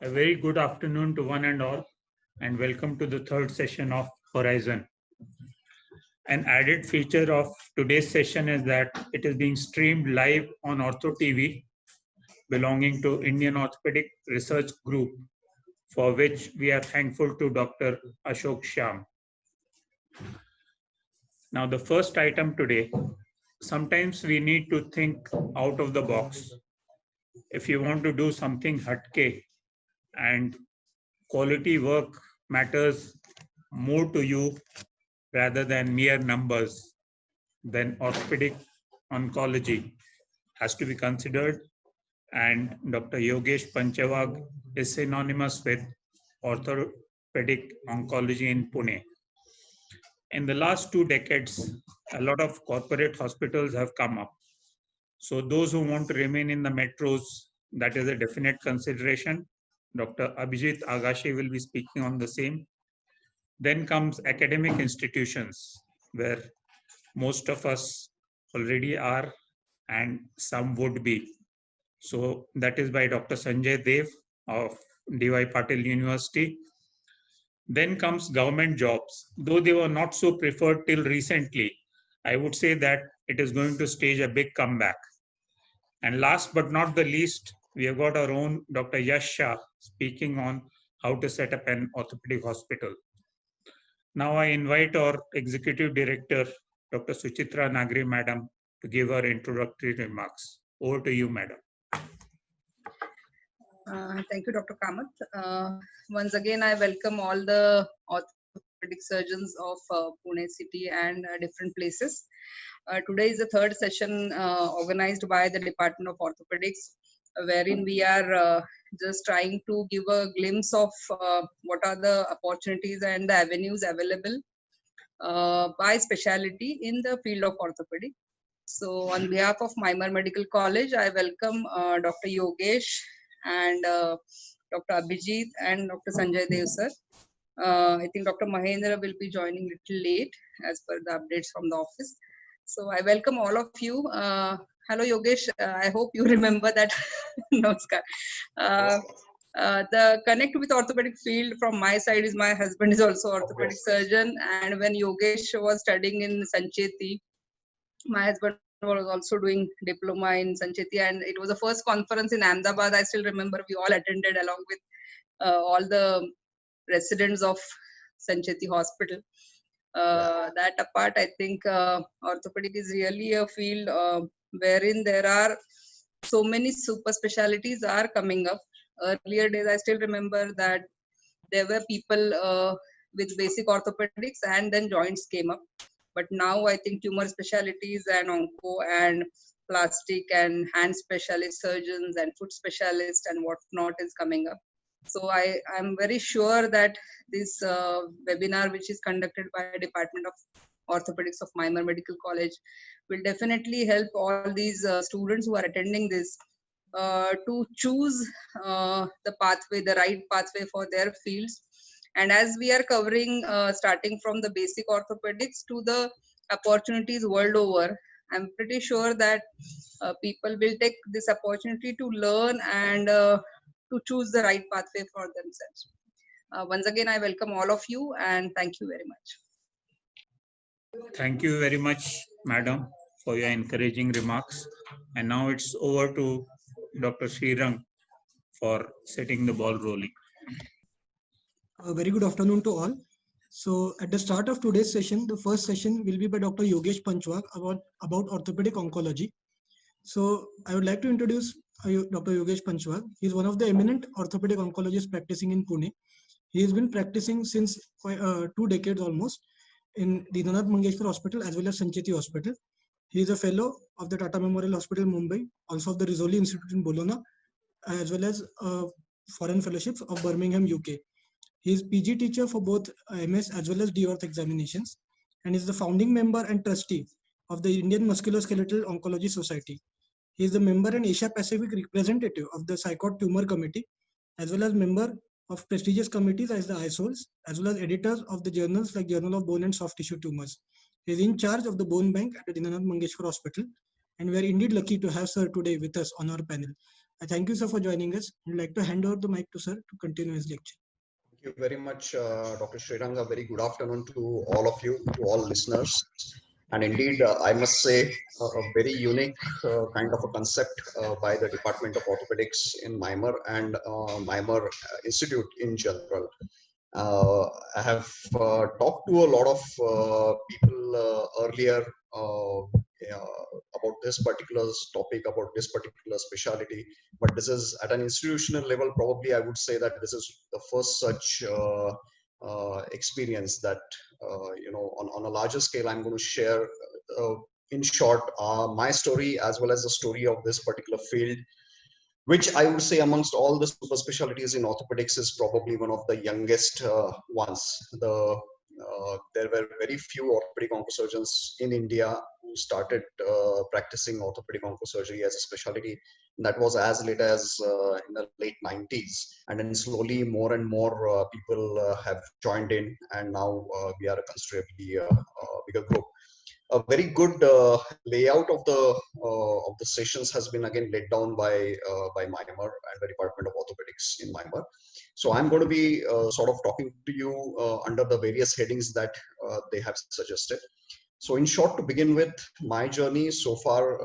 A very good afternoon to one and all, and welcome to the third session of Horizon. An added feature of today's session is that it is being streamed live on Ortho TV, belonging to Indian Orthopedic Research Group, for which we are thankful to Dr. Ashok Shyam. Now, the first item today, sometimes we need to think out of the box. If you want to do something hatke and quality work matters more to you rather than mere numbers, then orthopedic oncology has to be considered. And Dr. Yogesh Panchavag is synonymous with orthopedic oncology in Pune. In the last 2 decades, a lot of corporate hospitals have come up. So those who want to remain in the metros, that is a definite consideration. Dr. Abhijit Agashi will be speaking on the same. Then comes academic institutions, where most of us already are and some would be. So that is by Dr. Sanjay Dev of D.Y. Patil University. Then comes government jobs. Though they were not so preferred till recently, I would say that it is going to stage a big comeback. And last but not the least, we have got our own Dr. Yash Shah speaking on how to set up an orthopedic hospital. Now I invite our Executive Director, Dr. Suchitra Nagri, Madam, to give her introductory remarks. Over to you, Madam. Thank you, Dr. Kamath. Once again, I welcome all the orthopedic surgeons of Pune city and different places. Today is the third session organized by the Department of Orthopedics, wherein we are just trying to give a glimpse of what are the opportunities and the avenues available by specialty in the field of orthopedic. So on behalf of Mymar Medical College, I welcome Dr. Yogesh and Dr. Abhijit and Dr. Sanjay Dev sir. I think Dr. Mahendra will be joining little late as per the updates from the office. So I welcome all of you. Hello Yogesh, I hope you remember that. Namaskar. The connect with orthopedic field from my side is my husband is also orthopedic surgeon, and when Yogesh was studying in Sancheti, my husband was also doing diploma in Sancheti, and it was the first conference in Ahmedabad. I still remember we all attended along with all the residents of Sancheti Hospital. That apart, I think orthopedic is really a field wherein there are so many super specialties are coming up. Earlier days, I still remember that there were people with basic orthopedics and then joints came up. But now I think tumor specialties and onco and plastic and hand specialist surgeons and foot specialists and whatnot is coming up. So I'm very sure that this webinar, which is conducted by Department of Orthopedics of Mymar Medical College, will definitely help all these students who are attending this to choose the pathway, the right pathway for their fields. And as we are covering starting from the basic orthopedics to the opportunities world over, I'm pretty sure that people will take this opportunity to learn and to choose the right pathway for themselves. Once again, I welcome all of you and thank you very much. Thank you very much, Madam, for your encouraging remarks. And now it's over to Dr. Srirang for setting the ball rolling. A very good afternoon to all. So at the start of today's session, the first session will be by Dr. Yogesh Panchwag about orthopedic oncology. So I would like to introduce Dr. Yogesh Panchwag. He is one of the eminent orthopedic oncologists practicing in Pune. He has been practicing since 2 decades almost in Dinanath Mangeshkar Hospital as well as Sancheti Hospital. He is a fellow of the Tata Memorial Hospital, Mumbai, also of the Rizzoli Institute in Bologna, as well as foreign fellowships of Birmingham, UK. He is PG teacher for both MS as well as DORTH examinations, and is the founding member and trustee of the Indian Musculoskeletal Oncology Society. He is the member and Asia Pacific representative of the SICOT Tumor Committee, as well as member of prestigious committees as the ISOLs, as well as editors of the journals like Journal of Bone and Soft Tissue Tumors. He is in charge of the bone bank at the Dinanath Mangeshkar Hospital, and we are indeed lucky to have sir today with us on our panel. I thank you, sir, for joining us. I'd like to hand over the mic to sir to continue his lecture. Thank you very much, Dr. Srirang. A very good afternoon to all of you, to all listeners. And indeed, I must say, a very unique kind of a concept by the Department of Orthopedics in Myanmar and Myanmar Institute in general. I have talked to a lot of people earlier about this particular topic, about this particular specialty, but this is at an institutional level. Probably, I would say that this is the first such experience that on a larger scale. I'm going to share, in short, my story as well as the story of this particular field, which I would say amongst all the super specialties in orthopedics is probably one of the youngest ones. There were very few orthopedic oncosurgeons in India who started practicing orthopedic oncosurgery as a specialty. And that was as late as in the late 90s. And then slowly more and more people have joined in, and now we are a considerably bigger group. A very good layout of the sessions has been again laid down by Myanmar and the Department of Orthopedics in Myanmar. So I'm going to be sort of talking to you under the various headings that they have suggested. So in short, to begin with, my journey so far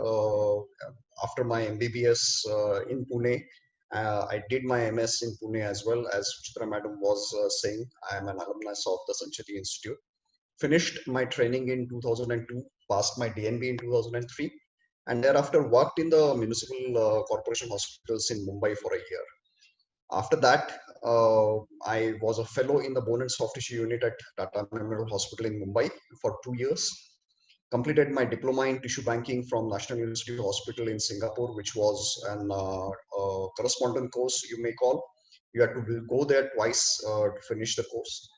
after my MBBS in Pune, I did my MS in Pune as well. As Chitra Madam was saying, I am an alumnus of the Sancheti Institute. Finished my training in 2002, passed my DNB in 2003, and thereafter worked in the municipal corporation hospitals in Mumbai for a year. After that, I was a fellow in the bone and soft tissue unit at Tata Memorial Hospital in Mumbai for 2 years. Completed my diploma in tissue banking from National University Hospital in Singapore, which was an correspondent course, you may call. You had to go there twice to finish the course.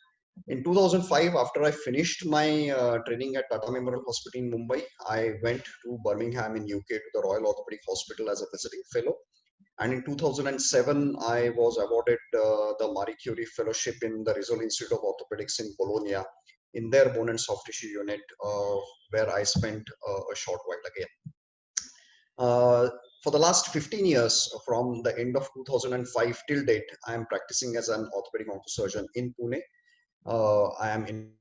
In 2005, after I finished my training at Tata Memorial Hospital in Mumbai, I went to Birmingham in UK to the Royal Orthopedic Hospital as a visiting fellow. And in 2007, I was awarded the Marie Curie Fellowship in the Rizzoli Institute of Orthopedics in Bologna, in their bone and soft tissue unit, where I spent a short while again. For the last 15 years, from the end of 2005 till date, I am practicing as an orthopedic oncosurgeon in Pune. I am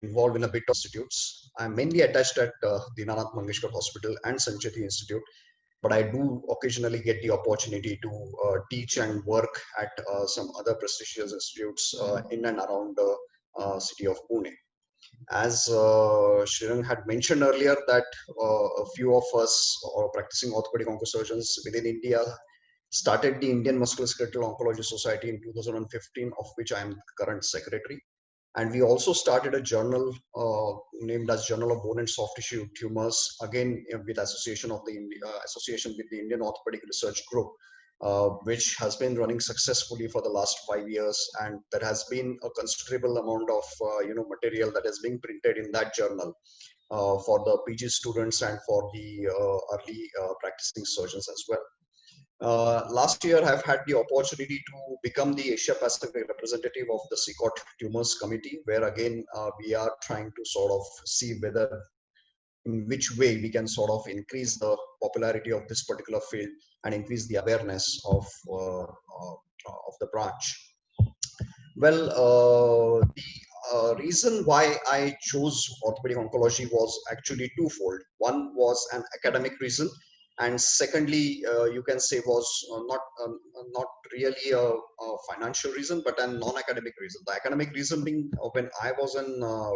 involved in a bit of institutes. I'm mainly attached at Dinanath Mangeshkar Hospital and Sancheti Institute, but I do occasionally get the opportunity to teach and work at some other prestigious institutes in and around the city of Pune. As Srirang had mentioned earlier, that a few of us practicing orthopedic oncosurgeons within India started the Indian Musculoskeletal Oncology Society in 2015, of which I am the current secretary. And we also started a journal named as Journal of Bone and Soft Tissue Tumors, again with association with the Indian Orthopedic Research Group, which has been running successfully for the last 5 years. And there has been a considerable amount of material that is being printed in that journal for the PG students and for the early practicing surgeons as well. Last year, I've had the opportunity to become the Asia Pacific representative of the CICOT Tumors Committee, where again, we are trying to sort of see whether in which way we can sort of increase the popularity of this particular field and increase the awareness of the branch. Well, the reason why I chose orthopedic oncology was actually twofold. One was an academic reason, and secondly, you can say was not really a financial reason, but a non-academic reason. The academic reason being, when I was a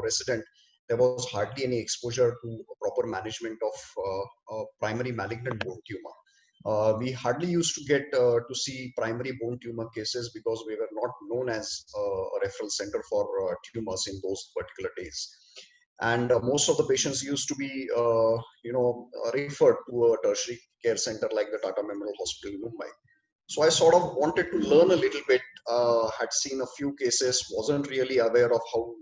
resident, there was hardly any exposure to proper management of primary malignant bone tumor. We hardly used to get to see primary bone tumor cases because we were not known as a referral center for tumors in those particular days. And most of the patients used to be, referred to a tertiary care center like the Tata Memorial Hospital in Mumbai. So I sort of wanted to learn a little bit, had seen a few cases, wasn't really aware of how,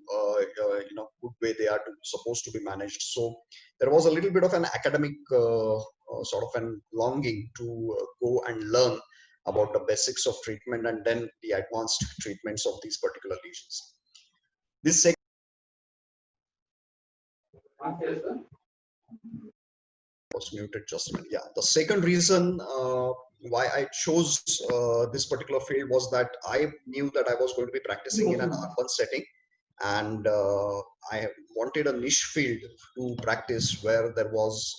good way they are supposed to be managed. So there was a little bit of an academic sort of an longing to go and learn about the basics of treatment and then the advanced treatments of these particular lesions. This was muted just a minute. Yeah, the second reason why I chose this particular field was that I knew that I was going to be practicing in an urban setting, and I wanted a niche field to practice where there was,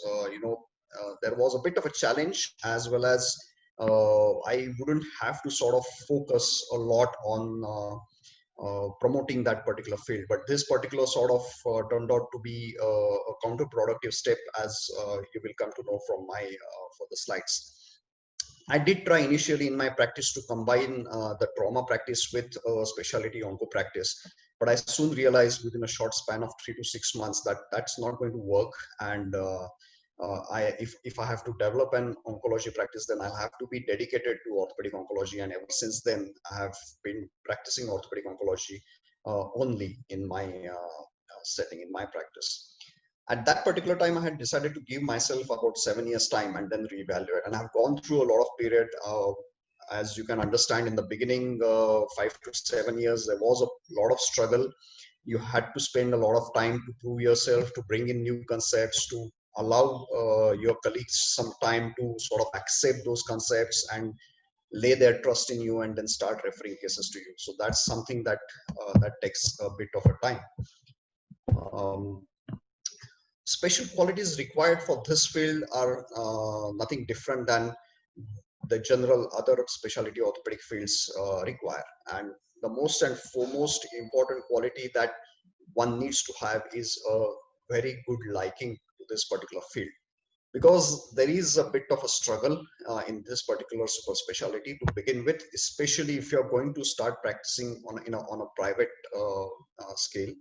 there was a bit of a challenge, as well as I wouldn't have to sort of focus a lot on promoting that particular field. But this particular sort of turned out to be a counterproductive step, as you will come to know from my further slides. I did try initially in my practice to combine the trauma practice with specialty onco practice, but I soon realized within a short span of 3 to 6 months that that's not going to work. And if I have to develop an oncology practice, then I'll have to be dedicated to orthopedic oncology. And ever since then, I have been practicing orthopedic oncology only in my setting, in my practice. At that particular time, I had decided to give myself about 7 years time and then reevaluate. And I've gone through a lot of period. As you can understand, in the beginning, 5 to 7 years, there was a lot of struggle. You had to spend a lot of time to prove yourself, to bring in new concepts, to allow your colleagues some time to sort of accept those concepts and lay their trust in you, and then start referring cases to you. So that's something that that takes a bit of a time. Special qualities required for this field are nothing different than the general other specialty orthopedic fields require. And the most and foremost important quality that one needs to have is a very good liking to this particular field, because there is a bit of a struggle in this particular super specialty to begin with, especially if you're going to start practicing on a private scale.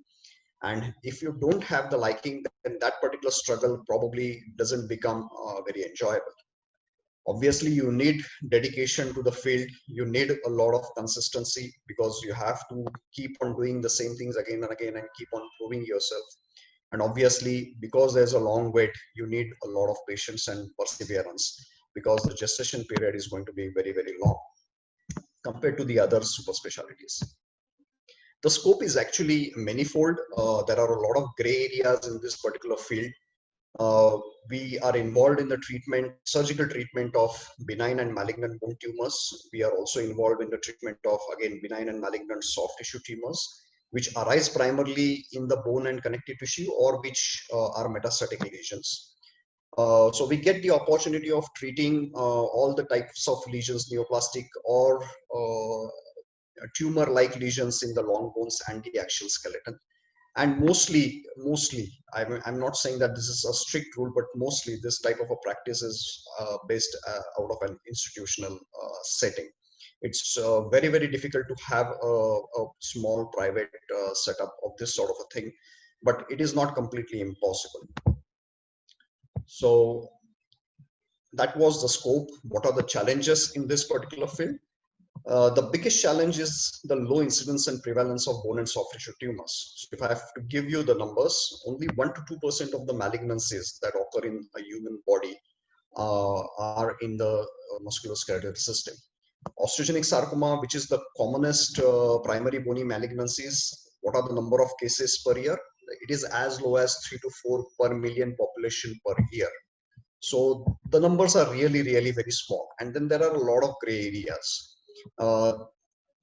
And if you don't have the liking, then that particular struggle probably doesn't become very enjoyable. Obviously, you need dedication to the field. You need a lot of consistency, because you have to keep on doing the same things again and again and keep on proving yourself. And obviously, because there's a long wait, you need a lot of patience and perseverance, because the gestation period is going to be very, very long compared to the other super specialties. The scope is actually manifold. There are a lot of gray areas in this particular field. We are involved in the surgical treatment of benign and malignant bone tumors. We are also involved in the treatment of, again, benign and malignant soft tissue tumors, which arise primarily in the bone and connective tissue, or which are metastatic lesions. So we get the opportunity of treating all the types of lesions, neoplastic or tumor-like lesions in the long bones and the axial skeleton. And mostly, I'm not saying that this is a strict rule, but mostly this type of a practice is based out of an institutional setting. It's very, very difficult to have a small private setup of this sort of a thing, but it is not completely impossible. So that was the scope. What are the challenges in this particular field? The biggest challenge is the low incidence and prevalence of bone and soft tissue tumors. So if I have to give you the numbers, only 1 to 2% of the malignancies that occur in a human body are in the musculoskeletal system. Osteogenic sarcoma, which is the commonest primary bony malignancies, what are the number of cases per year? It is as low as 3 to 4 per million population per year. So the numbers are really, really very small. And then there are a lot of gray areas.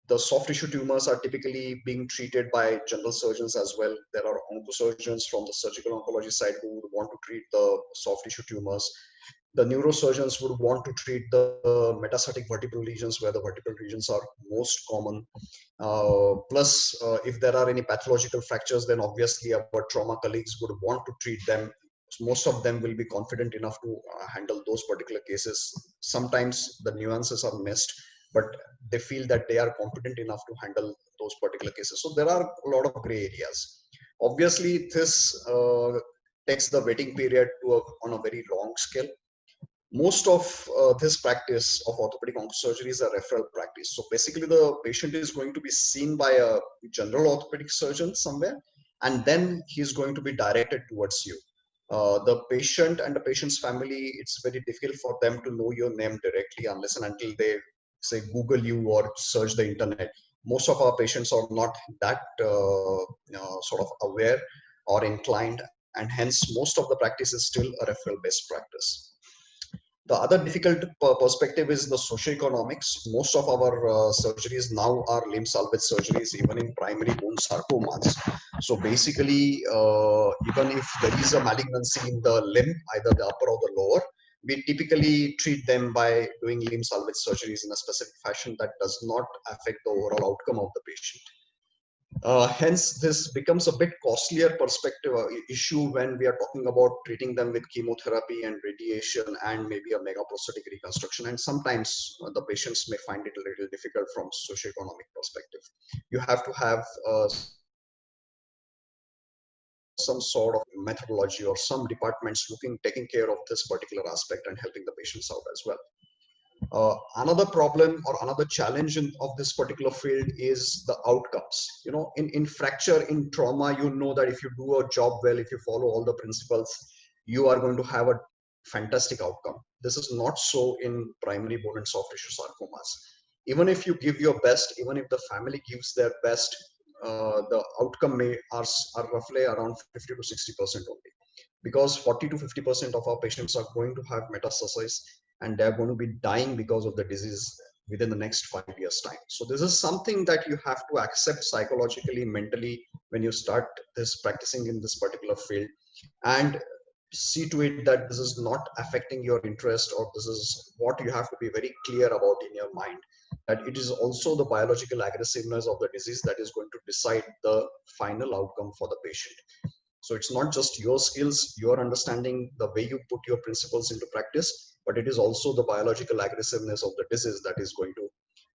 The soft tissue tumors are typically being treated by general surgeons as well. There are oncosurgeons from the surgical oncology side who would want to treat the soft tissue tumors. The neurosurgeons would want to treat the metastatic vertebral lesions, where the vertebral lesions are most common. Plus, if there are any pathological fractures, then obviously our trauma colleagues would want to treat them. Most of them will be confident enough to handle those particular cases. Sometimes the nuances are missed, but they feel that they are competent enough to handle those particular cases. So there are a lot of gray areas. Obviously, this takes the waiting period to on a very long scale. Most of this practice of orthopedic oncosurgery is a referral practice. So basically, the patient is going to be seen by a general orthopedic surgeon somewhere, and then he's going to be directed towards you. The patient and the patient's family, it's very difficult for them to know your name directly unless and until they say Google you or search the internet. Most of our patients are not that sort of aware or inclined, and hence most of the practice is still a referral based practice. The other difficult perspective is the socioeconomics. Most of our surgeries now are limb salvage surgeries, even in primary bone sarcomas. So basically, even if there is a malignancy in the limb, either the upper or the lower, we typically treat them by doing limb salvage surgeries in a specific fashion that does not affect the overall outcome of the patient. Hence, this becomes a bit costlier perspective issue when we are talking about treating them with chemotherapy and radiation and maybe a mega prosthetic reconstruction. And sometimes the patients may find it a little difficult from socioeconomic perspective. You have to have some sort of methodology or some departments taking care of this particular aspect and helping the patients out as well. Another problem or another challenge of this particular field is the outcomes. You know, in fracture, in trauma, you know that if you do a job well, if you follow all the principles, you are going to have a fantastic outcome. This is not so in primary bone and soft tissue sarcomas. Even if you give your best, even if the family gives their best, the outcome are roughly around 50 to 60% only, because 40 to 50% of our patients are going to have metastasis and they're going to be dying because of the disease within the next 5 years time. So this is something that you have to accept psychologically, mentally, when you start this practicing in this particular field, and see to it that this is not affecting your interest, or this is what you have to be very clear about in your mind, that it is also the biological aggressiveness of the disease that is going to decide the final outcome for the patient. So it's not just your skills, your understanding, the way you put your principles into practice, but it is also the biological aggressiveness of the disease that is going to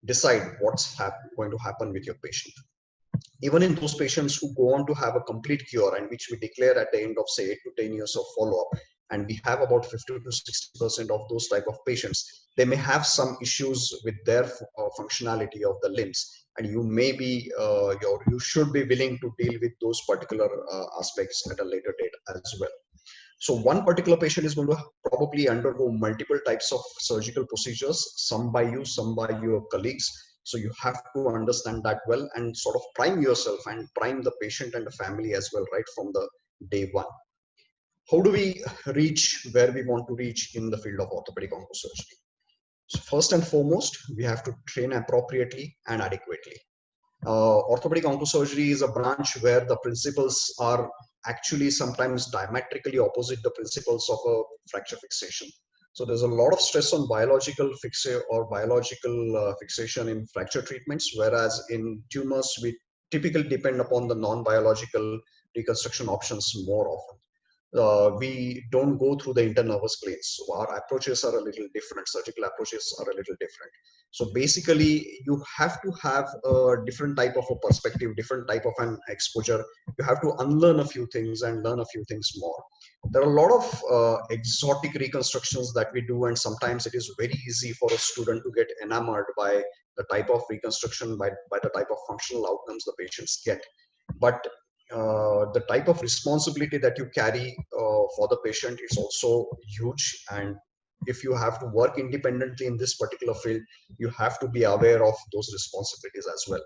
decide what's going to happen with your patient. Even in those patients who go on to have a complete cure, and which we declare at the end of say 8 to 10 years of follow-up, and we have about 50 to 60% of those type of patients, they may have some issues with their functionality of the limbs, and you may be you should be willing to deal with those particular aspects at a later date as well. So one particular patient is going to probably undergo multiple types of surgical procedures, some by you, some by your colleagues. So you have to understand that well and sort of prime yourself and prime the patient and the family as well, right from the day one. How do we reach where we want to reach in the field of orthopedic oncosurgery? So first and foremost, we have to train appropriately and adequately. Orthopedic oncosurgery is a branch where the principles are actually sometimes diametrically opposite the principles of a fracture fixation. So there's a lot of stress on biological fixation in fracture treatments, whereas in tumors, we typically depend upon the non-biological reconstruction options more often. We don't go through the internervous planes. So our approaches are a little different. Surgical approaches are a little different. So basically, you have to have a different type of a perspective, different type of an exposure. You have to unlearn a few things and learn a few things more. There are a lot of exotic reconstructions that we do, and sometimes it is very easy for a student to get enamored by the type of reconstruction, by the type of functional outcomes the patients get. But the type of responsibility that you carry for the patient is also huge, and if you have to work independently in this particular field, you have to be aware of those responsibilities as well.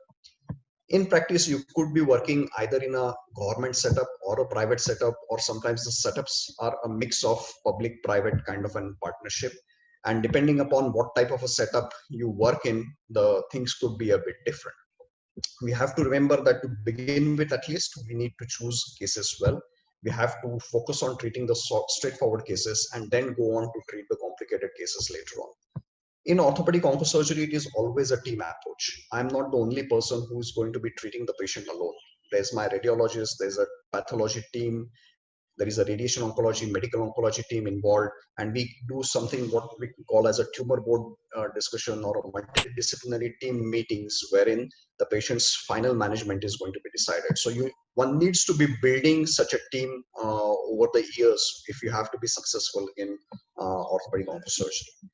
In practice, you could be working either in a government setup or a private setup, or sometimes the setups are a mix of public-private kind of a partnership, and depending upon what type of a setup you work in, the things could be a bit different. We have to remember that to begin with, at least, we need to choose cases well. We have to focus on treating the straightforward cases and then go on to treat the complicated cases later on. In orthopedic oncosurgery, it is always a team approach. I'm not the only person who is going to be treating the patient alone. There's my radiologist, there's a pathology team, there is a radiation oncology, medical oncology team involved, and we do something what we call as a tumor board discussion or a multidisciplinary team meetings, wherein the patient's final management is going to be decided. So one needs to be building such a team over the years if you have to be successful in orthopedic oncosurgery.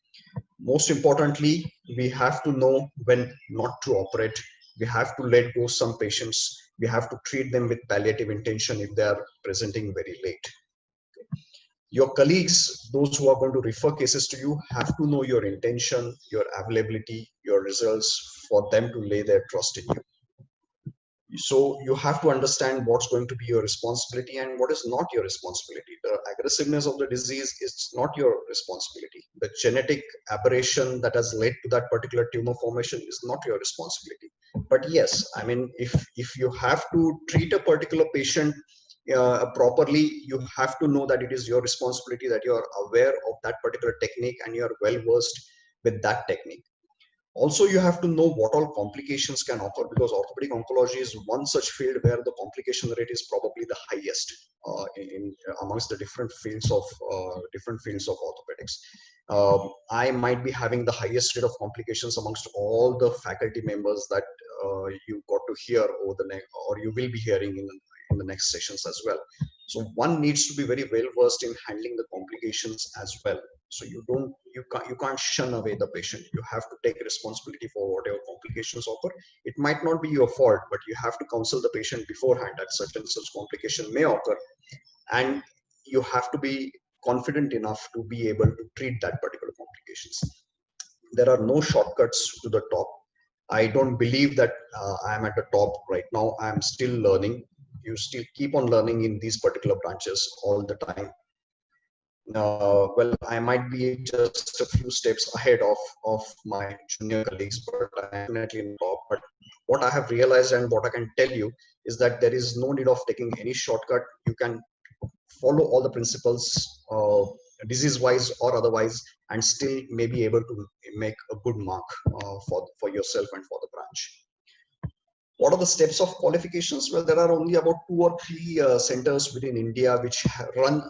Most importantly, we have to know when not to operate. We have to let go some patients. We have to treat them with palliative intention if they are presenting very late. Your colleagues, those who are going to refer cases to you, have to know your intention, your availability, your results, for them to lay their trust in you. So you have to understand what's going to be your responsibility and what is not your responsibility. The aggressiveness of the disease is not your responsibility. The genetic aberration that has led to that particular tumor formation is not your responsibility. But yes, I mean, if you have to treat a particular patient properly, you have to know that it is your responsibility, that you are aware of that particular technique and you are well versed with that technique. Also, you have to know what all complications can occur, because orthopedic oncology is one such field where the complication rate is probably the highest amongst the different fields of orthopedics. I might be having the highest rate of complications amongst all the faculty members that you got to hear over the next, or you will be hearing in the next sessions as well. So one needs to be very well versed in handling the complications as well. So you can't shun away the patient. You have to take responsibility for whatever complications occur. It might not be your fault, but you have to counsel the patient beforehand that such and such complication may occur, and you have to be confident enough to be able to treat that particular complications. There are no shortcuts to the top. I don't believe that I am at the top right now. I am still learning. You still keep on learning in these particular branches all the time. Well, I might be just a few steps ahead of my junior colleagues, but I'm definitely in top. But what I have realized and what I can tell you is that there is no need of taking any shortcut. You can follow all the principles, disease-wise or otherwise, and still may be able to make a good mark for yourself and for the branch. What are the steps of qualifications? Well, there are only about 2 or 3 centers within India which run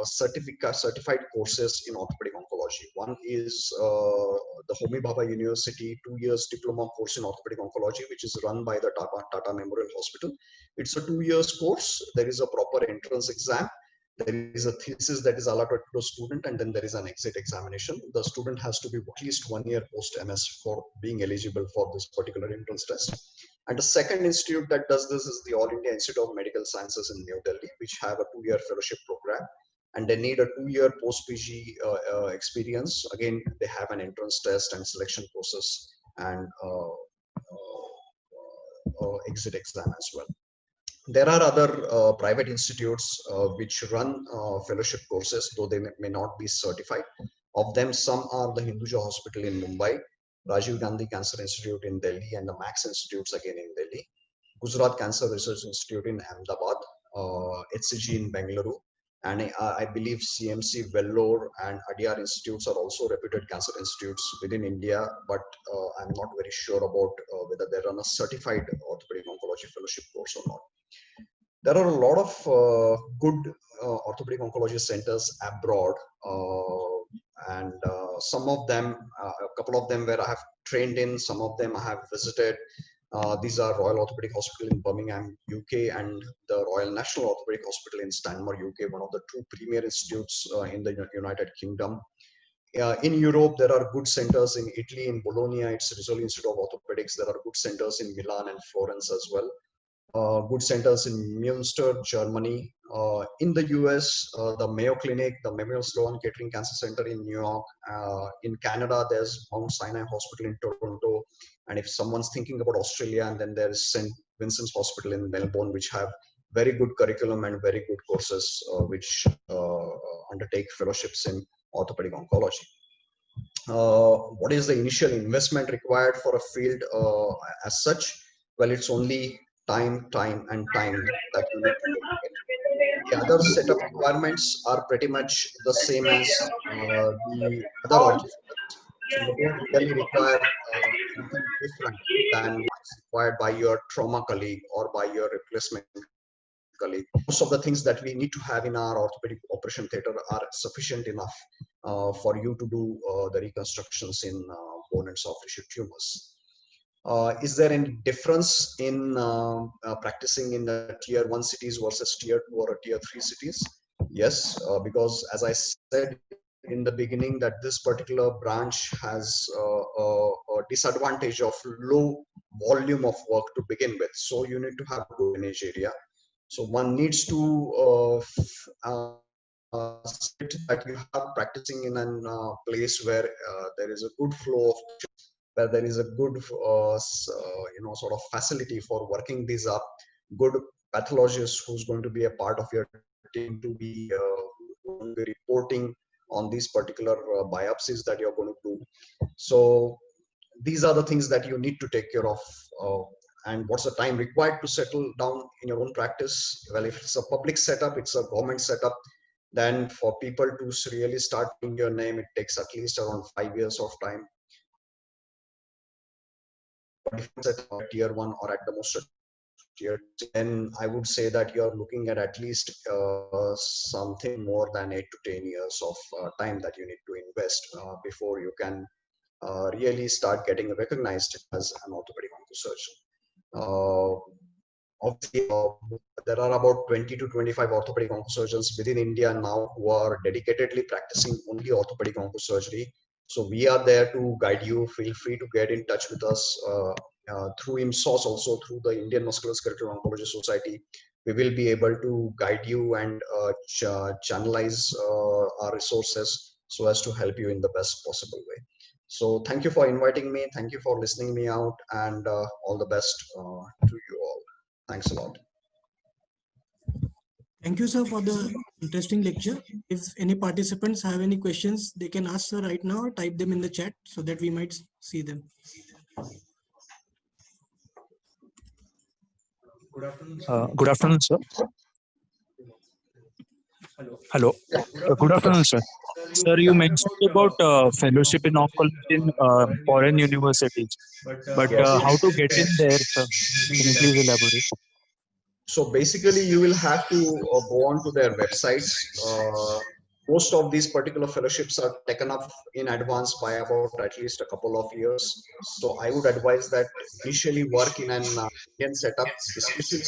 certified courses in orthopedic oncology. One is the Homi Bhabha University 2 years diploma course in orthopedic oncology, which is run by the Tata Memorial Hospital. It's a 2 years course. There is a proper entrance exam. There is a thesis that is allotted to a student, and then there is an exit examination. The student has to be at least 1 year post MS for being eligible for this particular entrance test. And the second institute that does this is the All India Institute of Medical Sciences in New Delhi, which have a 2-year fellowship program, and they need a 2-year post-PG experience. Again, they have an entrance test and selection process and exit exam as well. There are other private institutes which run fellowship courses, though they may not be certified. Of them, some are the Hinduja Hospital in Mumbai, Rajiv Gandhi Cancer Institute in Delhi, and the Max Institutes again in Delhi, Gujarat Cancer Research Institute in Ahmedabad, HCG in Bengaluru, and I believe CMC, Vellore, and Adyar Institutes are also reputed cancer institutes within India, but I'm not very sure about whether they run a certified orthopedic oncology fellowship course or not. There are a lot of good orthopedic oncology centers abroad, and some of them, a couple of them where I have trained in, some of them I have visited. These are Royal Orthopedic Hospital in Birmingham, UK, and the Royal National Orthopedic Hospital in Stanmore, UK, one of the 2 premier institutes in the United Kingdom. In Europe, there are good centers in Italy, in Bologna, it's Rizzoli Institute of Orthopedics. There are good centers in Milan and Florence as well. Good centers in Münster, Germany. In the US, the Mayo Clinic, the Memorial Sloan Kettering Cancer Center in New York. In Canada, there's Mount Sinai Hospital in Toronto. And if someone's thinking about Australia, and then there's St. Vincent's Hospital in Melbourne, which have very good curriculum and very good courses which undertake fellowships in orthopedic oncology. What is the initial investment required for a field as such? Well, it's only time and time that you need to dedicate. The other set of requirements are pretty much the same as the other orthopedics. So you don't really require anything different than what's required by your trauma colleague or by your replacement colleague. Most of the things that we need to have in our orthopedic operation theater are sufficient enough for you to do the reconstructions in bone and soft tissue tumors. Is there any difference in practicing in the tier 1 cities versus tier 2 or tier 3 cities? Yes, because as I said in the beginning, that this particular branch has a disadvantage of low volume of work to begin with. So you need to have a good drainage area. So one needs to that you have practicing in a place where there is a good flow of where there is a good, sort of facility for working these up, good pathologist who's going to be a part of your team to be, reporting on these particular biopsies that you're going to do. So these are the things that you need to take care of. And what's the time required to settle down in your own practice? Well, if it's a public setup, it's a government setup, then for people to really start doing your name, it takes at least around 5 years of time. But if it's at tier 1 or at the most tier 2, then I would say that you're looking at least something more than 8 to 10 years of time that you need to invest before you can really start getting recognized as an orthopedic oncosurgeon. Obviously, there are about 20 to 25 orthopedic oncosurgeons within India now who are dedicatedly practicing only orthopedic oncosurgery. So we are there to guide you. Feel free to get in touch with us through IMSOS, also through the Indian Musculoskeletal Oncology Society. We will be able to guide you and channelize our resources so as to help you in the best possible way. So thank you for inviting me. Thank you for listening me out, and all the best to you all. Thanks a lot. Thank you, sir, for the interesting lecture. If any participants have any questions, they can ask sir right now or type them in the chat so that we might see them. Good afternoon, sir. Hello. Good afternoon, sir. Sir, you mentioned about fellowship in oncology in foreign universities, but Yes. how to get in there, sir? Can you please elaborate? So basically, you will have to go on to their websites. Most of these particular fellowships are taken up in advance by about at least a couple of years. So I would advise that initially work in an Indian setup, especially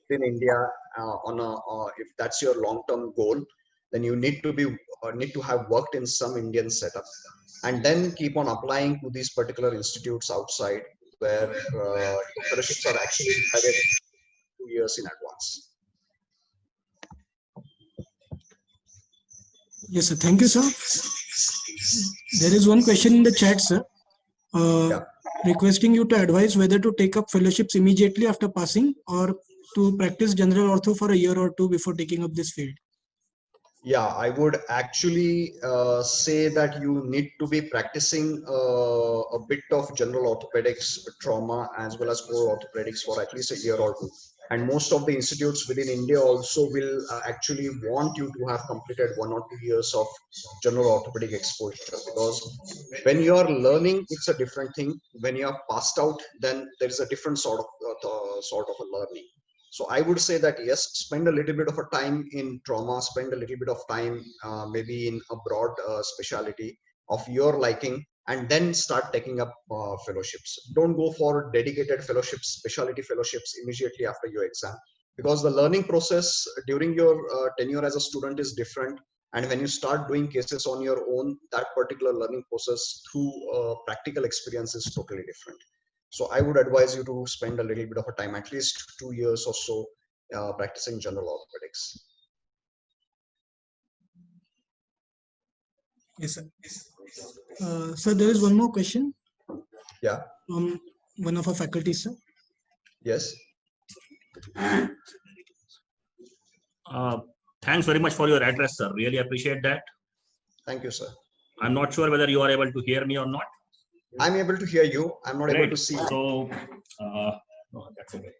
in India. If that's your long-term goal, then you need to have worked in some Indian setup, and then keep on applying to these particular institutes outside, where fellowships are actually decided 2 years in advance. Yes, sir. Thank you, sir. There is one question in the chat, sir, requesting you to advise whether to take up fellowships immediately after passing or to practice general ortho for a year or two before taking up this field. Yeah, I would actually say that you need to be practicing a bit of general orthopedics, trauma, as well as core orthopedics for at least a year or two. And most of the institutes within India also will actually want you to have completed 1 or 2 years of general orthopedic exposure, because when you are learning, it's a different thing. When you are passed out, then there is a different sort of a learning. So I would say that yes, spend a little bit of a time in trauma, spend a little bit of time maybe in a broad specialty of your liking, and then start taking up fellowships. Don't go for dedicated fellowships, specialty fellowships immediately after your exam, because the learning process during your tenure as a student is different. And when you start doing cases on your own, that particular learning process through practical experience is totally different. So I would advise you to spend a little bit of a time, at least 2 years or so, practicing general orthopedics. Yes, sir. Sir, there is one more question. Yeah. From one of our faculty, sir. Yes. Thanks very much for your address, sir. Really appreciate that. Thank you, sir. I'm not sure whether you are able to hear me or not. I'm able to hear you. I'm not able to see. So, no, that's okay.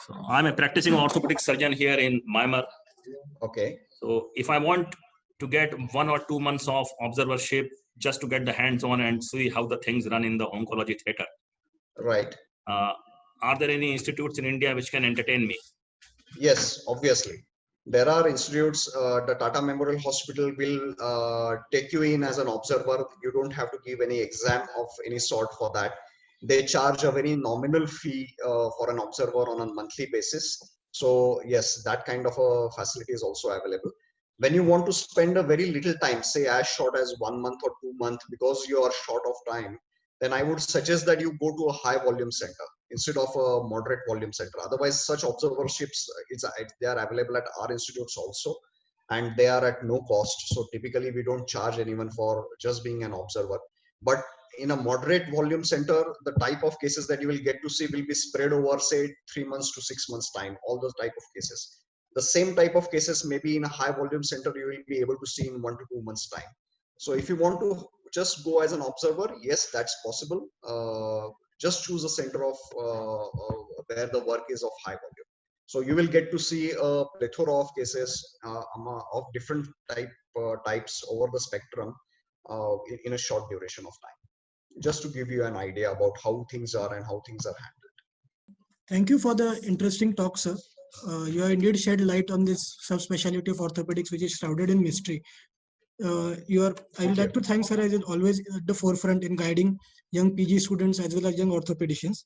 So I'm a practicing orthopedic surgeon here in Myanmar. Okay. So if I want to get 1 or 2 months of observership just to get the hands on and see how the things run in the oncology theater. Right. Are there any institutes in India which can entertain me? Yes, obviously. There are institutes. The Tata Memorial Hospital will take you in as an observer. You don't have to give any exam of any sort for that. They charge a very nominal fee for an observer on a monthly basis. So yes, that kind of a facility is also available. When you want to spend a very little time, say as short as 1 month or 2 months, because you are short of time, then I would suggest that you go to a high volume center instead of a moderate volume center. Otherwise, such observerships, they are available at our institutes also, and they are at no cost. So typically we don't charge anyone for just being an observer. But in a moderate volume center, the type of cases that you will get to see will be spread over, say, 3 months to 6 months time, all those type of cases. The same type of cases maybe in a high volume center you will be able to see in 1 to 2 months time. So if you want to just go as an observer, yes, that's possible. Just choose a center of where the work is of high volume. So you will get to see a plethora of cases of different types over the spectrum in a short duration of time, just to give you an idea about how things are and how things are handled. Thank you for the interesting talk, sir. You have indeed shed light on this subspecialty of orthopedics, which is shrouded in mystery. I would like to thank sir as is always at the forefront in guiding young PG students as well as young orthopedicians.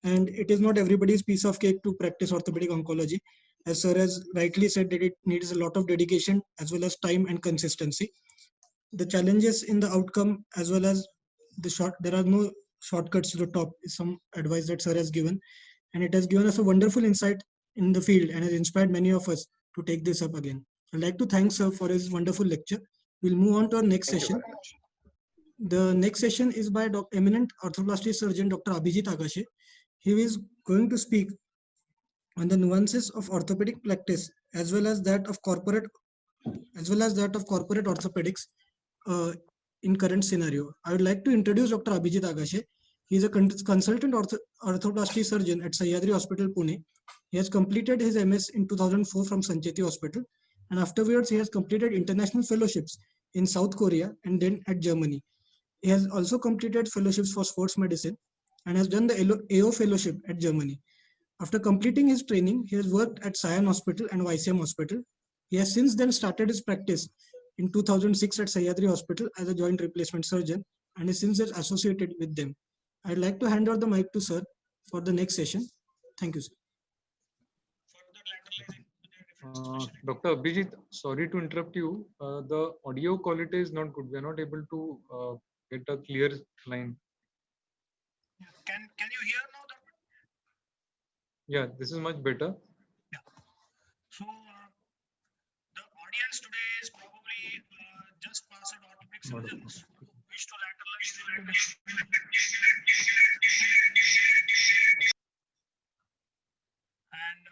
And it is not everybody's piece of cake to practice orthopedic oncology. As sir has rightly said, that it needs a lot of dedication as well as time and consistency. The challenges in the outcome as well as there are no shortcuts to the top is some advice that sir has given. And it has given us a wonderful insight in the field and has inspired many of us to take this up again. I'd like to thank sir for his wonderful lecture. We'll move on to our next session. The next session is by eminent arthroplasty surgeon, Dr. Abhijit Agashe. He is going to speak on the nuances of orthopedic practice as well as that of corporate orthopedics in current scenario. I would like to introduce Dr. Abhijit Agashe. He is a consultant arthroplasty surgeon at Sahyadri Hospital, Pune. He has completed his MS in 2004 from Sancheti Hospital, and afterwards he has completed international fellowships in South Korea and then at Germany. He has also completed fellowships for sports medicine and has done the AO fellowship at Germany. After completing his training, he has worked at Sion Hospital and YCM Hospital. He has since then started his practice in 2006 at Sahyadri Hospital as a joint replacement surgeon and is since then associated with them. I'd like to hand over the mic to sir for the next session. Thank you, sir. Dr. Abhijit, sorry to interrupt you. The audio quality is not good. We are not able to get a clear line. Can you hear now? Yeah, this is much better. Yeah. So the audience today is probably just passed orthopedic surgeons who wish to lateralize. And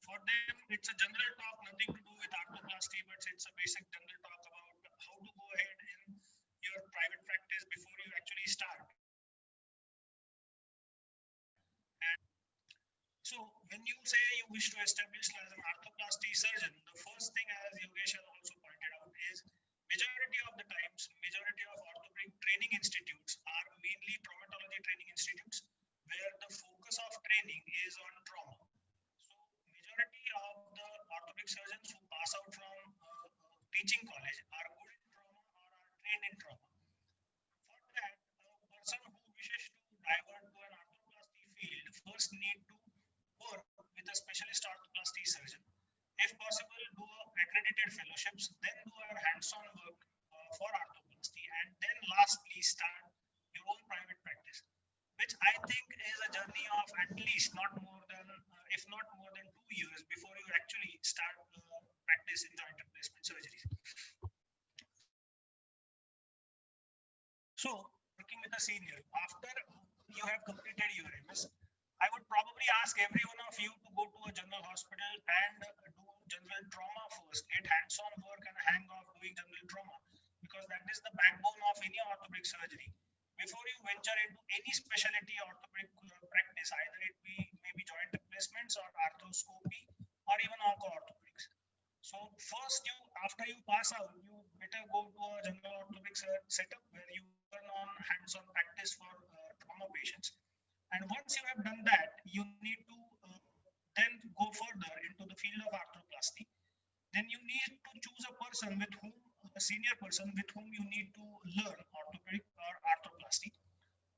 for them, it's a general talk, nothing to do with arthroplasty, but it's a basic general talk about how to go ahead in your private practice before you actually start. So when you say you wish to establish as an arthroplasty surgeon, the first thing, as Yogesh has also pointed out, is majority of the times, majority of orthopedic training institutes are mainly traumatology training institutes where the focus of training is on trauma. So majority of the orthopedic surgeons who pass out from teaching college are good in trauma or are trained in trauma. For that, a person who wishes to divert to an arthroplasty field first need to work with a specialist arthroplasty surgeon. If possible, do accredited fellowships, then do a hands-on work for arthroplasty, and then lastly start your own private practice, which I think is a journey of at least not more than, if not more than 2 years before you actually start practice in joint replacement surgeries. So, working with a senior, after you have completed your MS, I would probably ask every one of you to go to a general hospital and do general trauma first, get hands-on work and hang off doing general trauma, because that is the backbone of any orthopedic surgery. Before you venture into any specialty orthopedic practice, either it be maybe joint replacements or arthroscopy or even onco-orthopedics. So first, after you pass out, you better go to a general orthopedic setup where you learn on hands-on practice for trauma patients. And once you have done that, you need to then go further into the field of arthroplasty. Then you need to choose a person with whom, a senior person with whom you need to learn orthopedic or arthroplasty.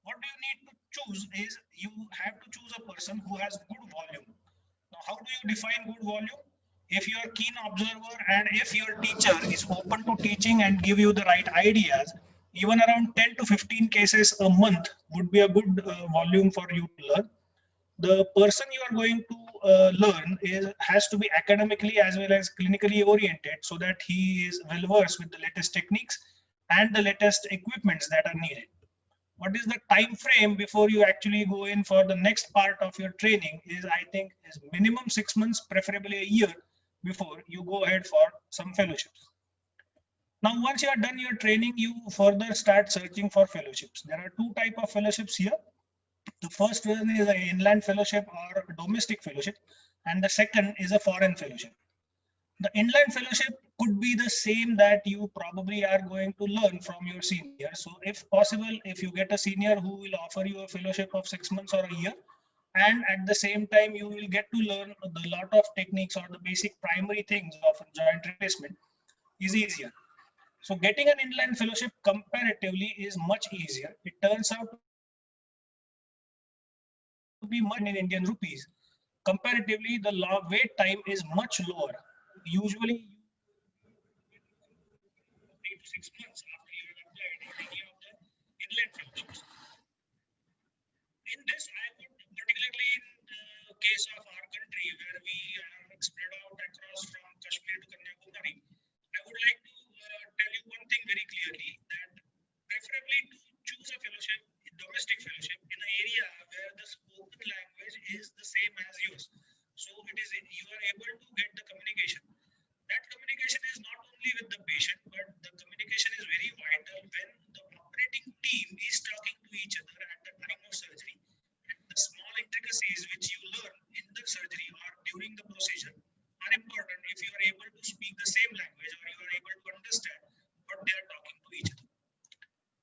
What do you need to choose is you have to choose a person who has good volume. Now, how do you define good volume? If you are a keen observer and if your teacher is open to teaching and give you the right ideas, even around 10 to 15 cases a month would be a good volume for you to learn. The person you are going to learn has to be academically as well as clinically oriented, so that he is well versed with the latest techniques and the latest equipments that are needed. what is the time frame before you actually go in for the next part of your training is, I think, is minimum 6 months, preferably a year before you go ahead for some fellowships. Now, once you are done your training, you further start searching for fellowships. There are two types of fellowships here. The first one is an inland fellowship or domestic fellowship, and the second is a foreign fellowship. The inland fellowship could be the same that you probably are going to learn from your senior. So if possible, if you get a senior who will offer you a fellowship of 6 months or a year, and at the same time you will get to learn a lot of techniques or the basic primary things of a joint replacement, is easier. So getting an inland fellowship comparatively is much easier. It turns out to be much in Indian rupees. Comparatively, the wait time is much lower. Usually, 3 to 6 months after you have applied in any of the inland fellowships. In this, I would, particularly in the case of our country, where we are spread out across from Kashmir to Kanyakumari, I would like to tell you one thing very clearly, that preferably to choose a fellowship, a domestic fellowship, in an area where the spoken language is the same as yours. So it is, you are able to get the communication. That communication is not only with the patient, but the communication is very vital when the operating team is talking to each other at the time of surgery. And the small intricacies which you learn in the surgery or during the procedure are important if you are able to speak the same language or you are able to understand what they are talking to each other.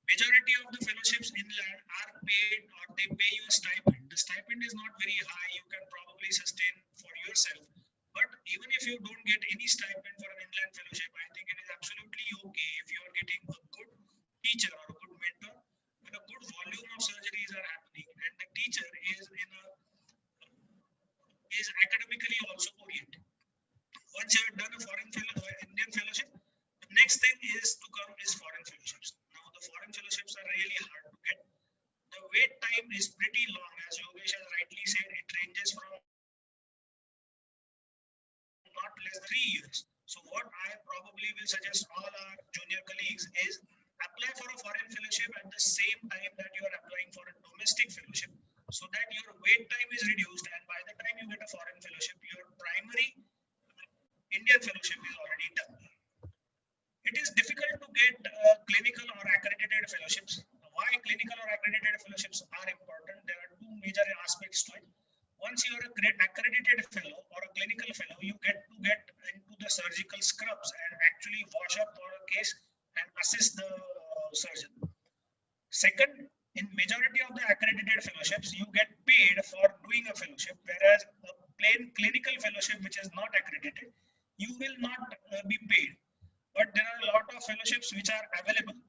Majority of the fellowships inland are paid, or they pay you a stipend. The stipend is not very high. You can probably sustain for yourself. But even if you don't get any stipend for an inland fellowship, I think it is absolutely okay if you are getting a good teacher or a good mentor, when a good volume of surgeries are happening and the teacher is academically also oriented. Once you have done a Indian fellowship, the next thing is to come is foreign fellowships. Now, the foreign fellowships are really hard to get. The wait time is pretty long, as Yogesh has rightly said. It ranges from not less than 3 years. So what I probably will suggest all our junior colleagues is apply for a foreign fellowship at the same time that you are applying for a domestic fellowship, so that your wait time is reduced, and by the time you get a foreign fellowship, your primary Indian fellowship is already done. It is difficult to get clinical or accredited fellowships. Why clinical or accredited fellowships are important? There are two major aspects to it. Once you are a accredited fellow or a clinical fellow, you get into the surgical scrubs and actually wash up for a case and assist the surgeon. Second, in majority of the accredited fellowships, you get paid for doing a fellowship, whereas a plain clinical fellowship which is not accredited, you will not be paid. But there are a lot of fellowships which are available,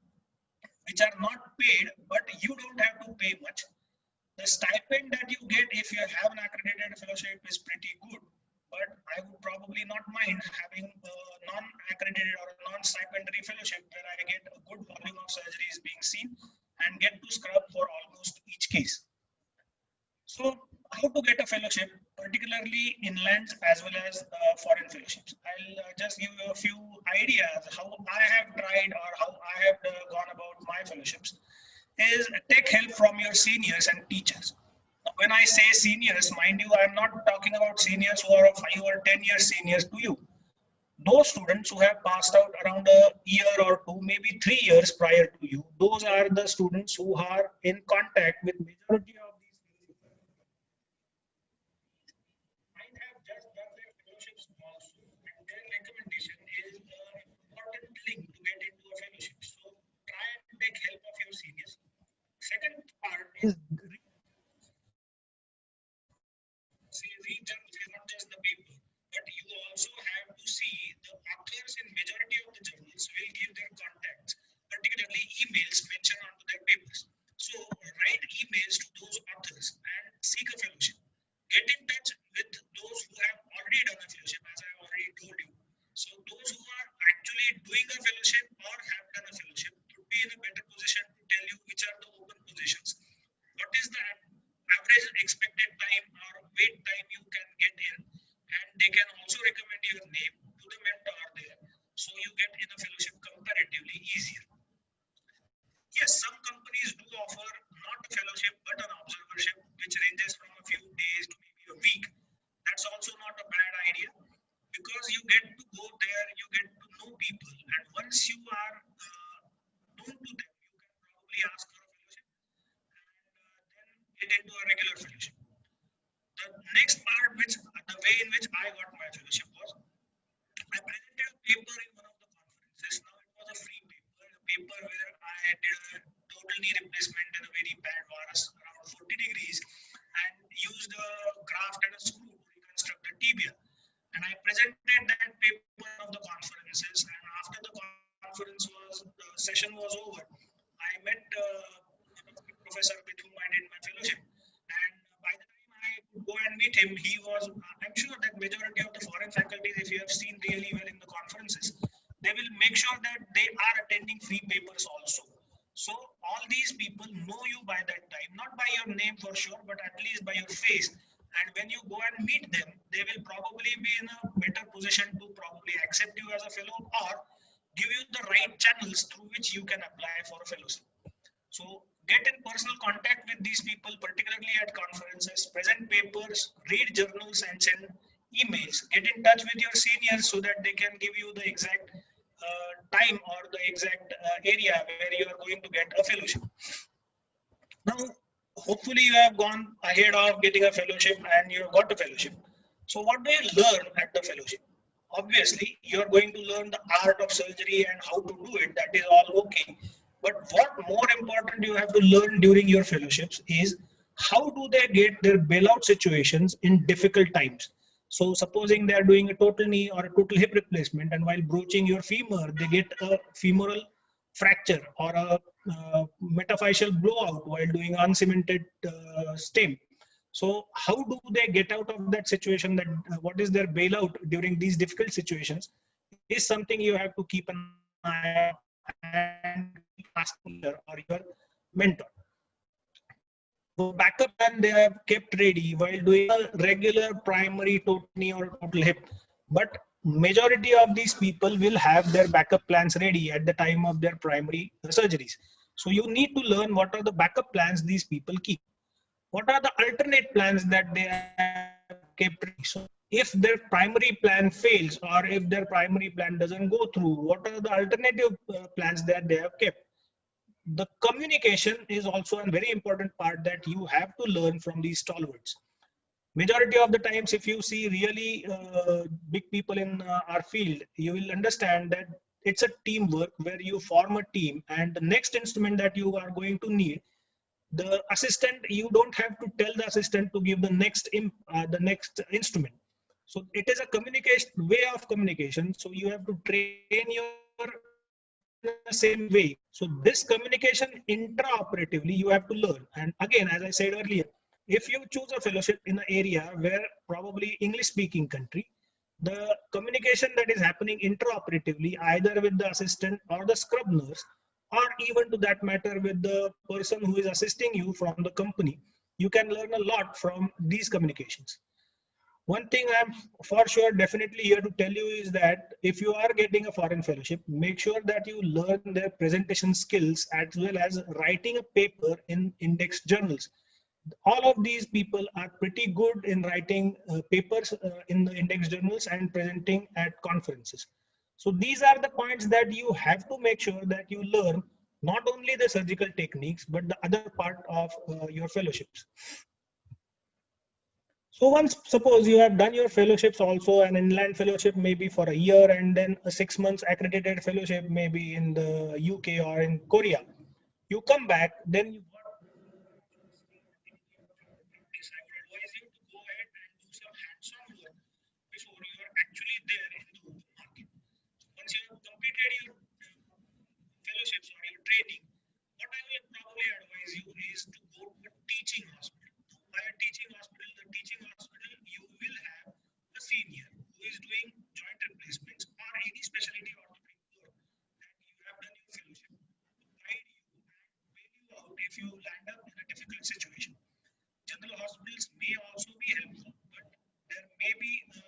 which are not paid, but you don't have to pay much. The stipend that you get if you have an accredited fellowship is pretty good, but I would probably not mind having a non-accredited or a non-stipendary fellowship where I get a good volume of surgeries being seen and get to scrub for almost each case. So how to get a fellowship, particularly inland as well as foreign fellowships? I'll just give you a few ideas how I have tried or how I have gone about my fellowships. Is take help from your seniors and teachers. When I say seniors, mind you, I'm not talking about seniors who are 5 or 10 years seniors to you. Those students who have passed out around a year or two, maybe 3 years prior to you, those are the students who are in contact with majority of these fellowships. Might have just done their fellowships also, and their recommendation is an important link to get into a fellowship. So try and take help of your seniors. Second part is read journals is not just the paper, but you also have to see the authors in majority of the journals will give their contacts, particularly emails mentioned onto their papers. So write emails to those authors and seek a fellowship. Get in touch with those who have already done a fellowship, as I already told you. So those who are actually doing a fellowship or have done a fellowship would be in a better position to tell you which are the open positions. What is the average expected time or wait time you can get in, and they can also recommend your name to the mentor there, so you get in a fellowship comparatively easier. Yes, some companies do offer The next part, which the way in which I got my fellowship was, I presented a paper in one of the conferences. Now it was a free paper, a paper where I did a total knee replacement in a very bad varus around 40 degrees and used a graft and a screw to reconstruct the tibia. And I presented that paper of the conferences. And after the the session was over, I met professor with whom I did my fellowship. And by the time I could go and meet him, he was, I'm sure that majority of the foreign faculties, if you have seen really well in the conferences, they will make sure that they are attending free papers also. So all these people know you by that time, not by your name for sure, but at least by your face. And when you go and meet them, they will probably be in a better position to probably accept you as a fellow or give you the right channels through which you can apply for a fellowship. So get in personal contact with these people, particularly at conferences, present papers, read journals and send emails. Get in touch with your seniors so that they can give you the exact time or the exact area where you are going to get a fellowship. Now, hopefully you have gone ahead of getting a fellowship and you have got a fellowship. So what do you learn at the fellowship? Obviously, you are going to learn the art of surgery and how to do it. That is all okay. But what more important you have to learn during your fellowships is how do they get their bailout situations in difficult times. So supposing they are doing a total knee or a total hip replacement, and while broaching your femur, they get a femoral fracture or a metaphyseal blowout while doing uncemented stem. So how do they get out of that situation? That what is their bailout during these difficult situations is something you have to keep an eye on and asking or your mentor. So backup plan they have kept ready while doing a regular primary total knee or total hip. But majority of these people will have their backup plans ready at the time of their primary surgeries. So you need to learn what are the backup plans these people keep. What are the alternate plans that they have kept ready? So if their primary plan fails or if their primary plan doesn't go through, what are the alternative plans that they have kept? The communication is also a very important part that you have to learn from these stalwarts. Majority of the times, if you see really big people in our field, you will understand that it's a teamwork where you form a team, and the next instrument that you are going to need, the assistant, you don't have to tell the assistant to give the next instrument. So it is a communication way of communication. So you have to train your in the same way. So this communication intraoperatively you have to learn. And again, as I said earlier, if you choose a fellowship in an area where probably English speaking country, the communication that is happening intraoperatively either with the assistant or the scrub nurse, or even to that matter with the person who is assisting you from the company, you can learn a lot from these communications. One thing I'm for sure definitely here to tell you is that if you are getting a foreign fellowship, make sure that you learn their presentation skills as well as writing a paper in index journals. All of these people are pretty good in writing papers in the index journals and presenting at conferences. So these are the points that you have to make sure that you learn not only the surgical techniques, but the other part of your fellowships. So once suppose you have done your fellowships also, an inland fellowship maybe for a year, and then a 6 months accredited fellowship maybe in the UK or in Korea. You come back, then you got practice. I would advise you to go ahead and do some hands-on work before you are actually there in the open market. Once you have completed your fellowships or your training, what I will probably advise you is to go to a teaching hospital. By a teaching hospital, you will have a senior who is doing joint replacements or any specialty orthopedic work that you have done your fellowship to guide you and bail you out if you land up in a difficult situation. General hospitals may also be helpful, but there may be a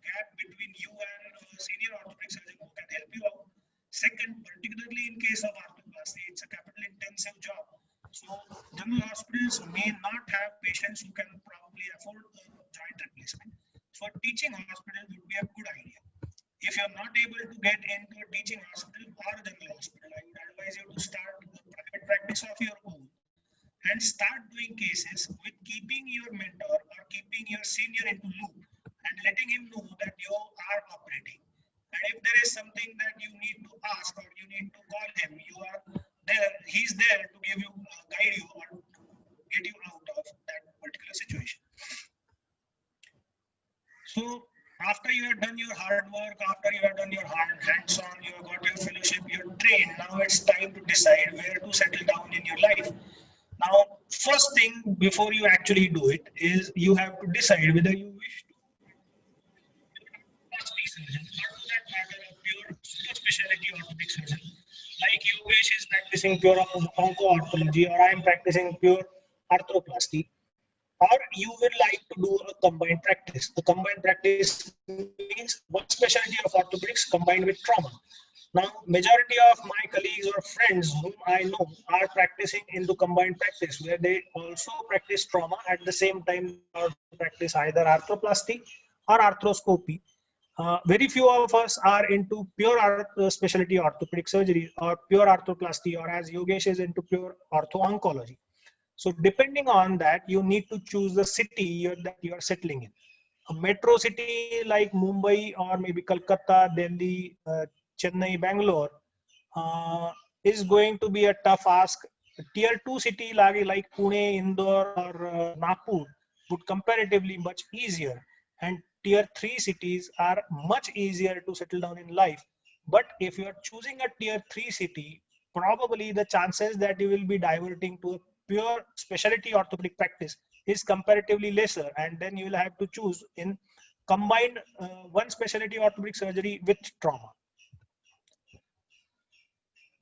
gap between you and a senior orthopedic surgeon who can help you out. Second, particularly in case of arthroplasty, it's a capital intensive job. So general hospitals may not have patients who can probably afford a joint replacement. So a teaching hospital would be a good idea. If you're not able to get into a teaching hospital or a general hospital, I would advise you to start a private practice of your own and start doing cases with keeping your mentor or keeping your senior into loop and letting him know that you are operating. And if there is something that you need to ask or you need to call him, you are there, he's there to give you, guide you or to get you out of that particular situation. So after you have done your hard work, after you have done your hands-on, you have got your fellowship, you're trained, now it's time to decide where to settle down in your life. Now, first thing before you actually do it is you have to decide whether you wish to plastic surgeon or to that matter a pure super specialty orthopedic surgeon. Like Yogesh is practicing pure onco-orthology or I am practicing pure arthroplasty, or you would like to do a combined practice. A combined practice means one specialty of orthopedics combined with trauma. Now, majority of my colleagues or friends whom I know are practicing into combined practice where they also practice trauma at the same time or practice either arthroplasty or arthroscopy. Very few of us are into pure specialty orthopedic surgery or pure arthroplasty, or as Yogesh is into pure ortho-oncology. So depending on that, you need to choose the city that you are settling in. A metro city like Mumbai or maybe Kolkata, Delhi, Chennai, Bangalore is going to be a tough ask. Tier 2 city like Pune, Indore or Nagpur would comparatively much easier. And tier 3 cities are much easier to settle down in life. But if you are choosing a tier 3 city, probably the chances that you will be diverting to a pure specialty orthopedic practice is comparatively lesser, and then you will have to choose in combined one specialty orthopedic surgery with trauma.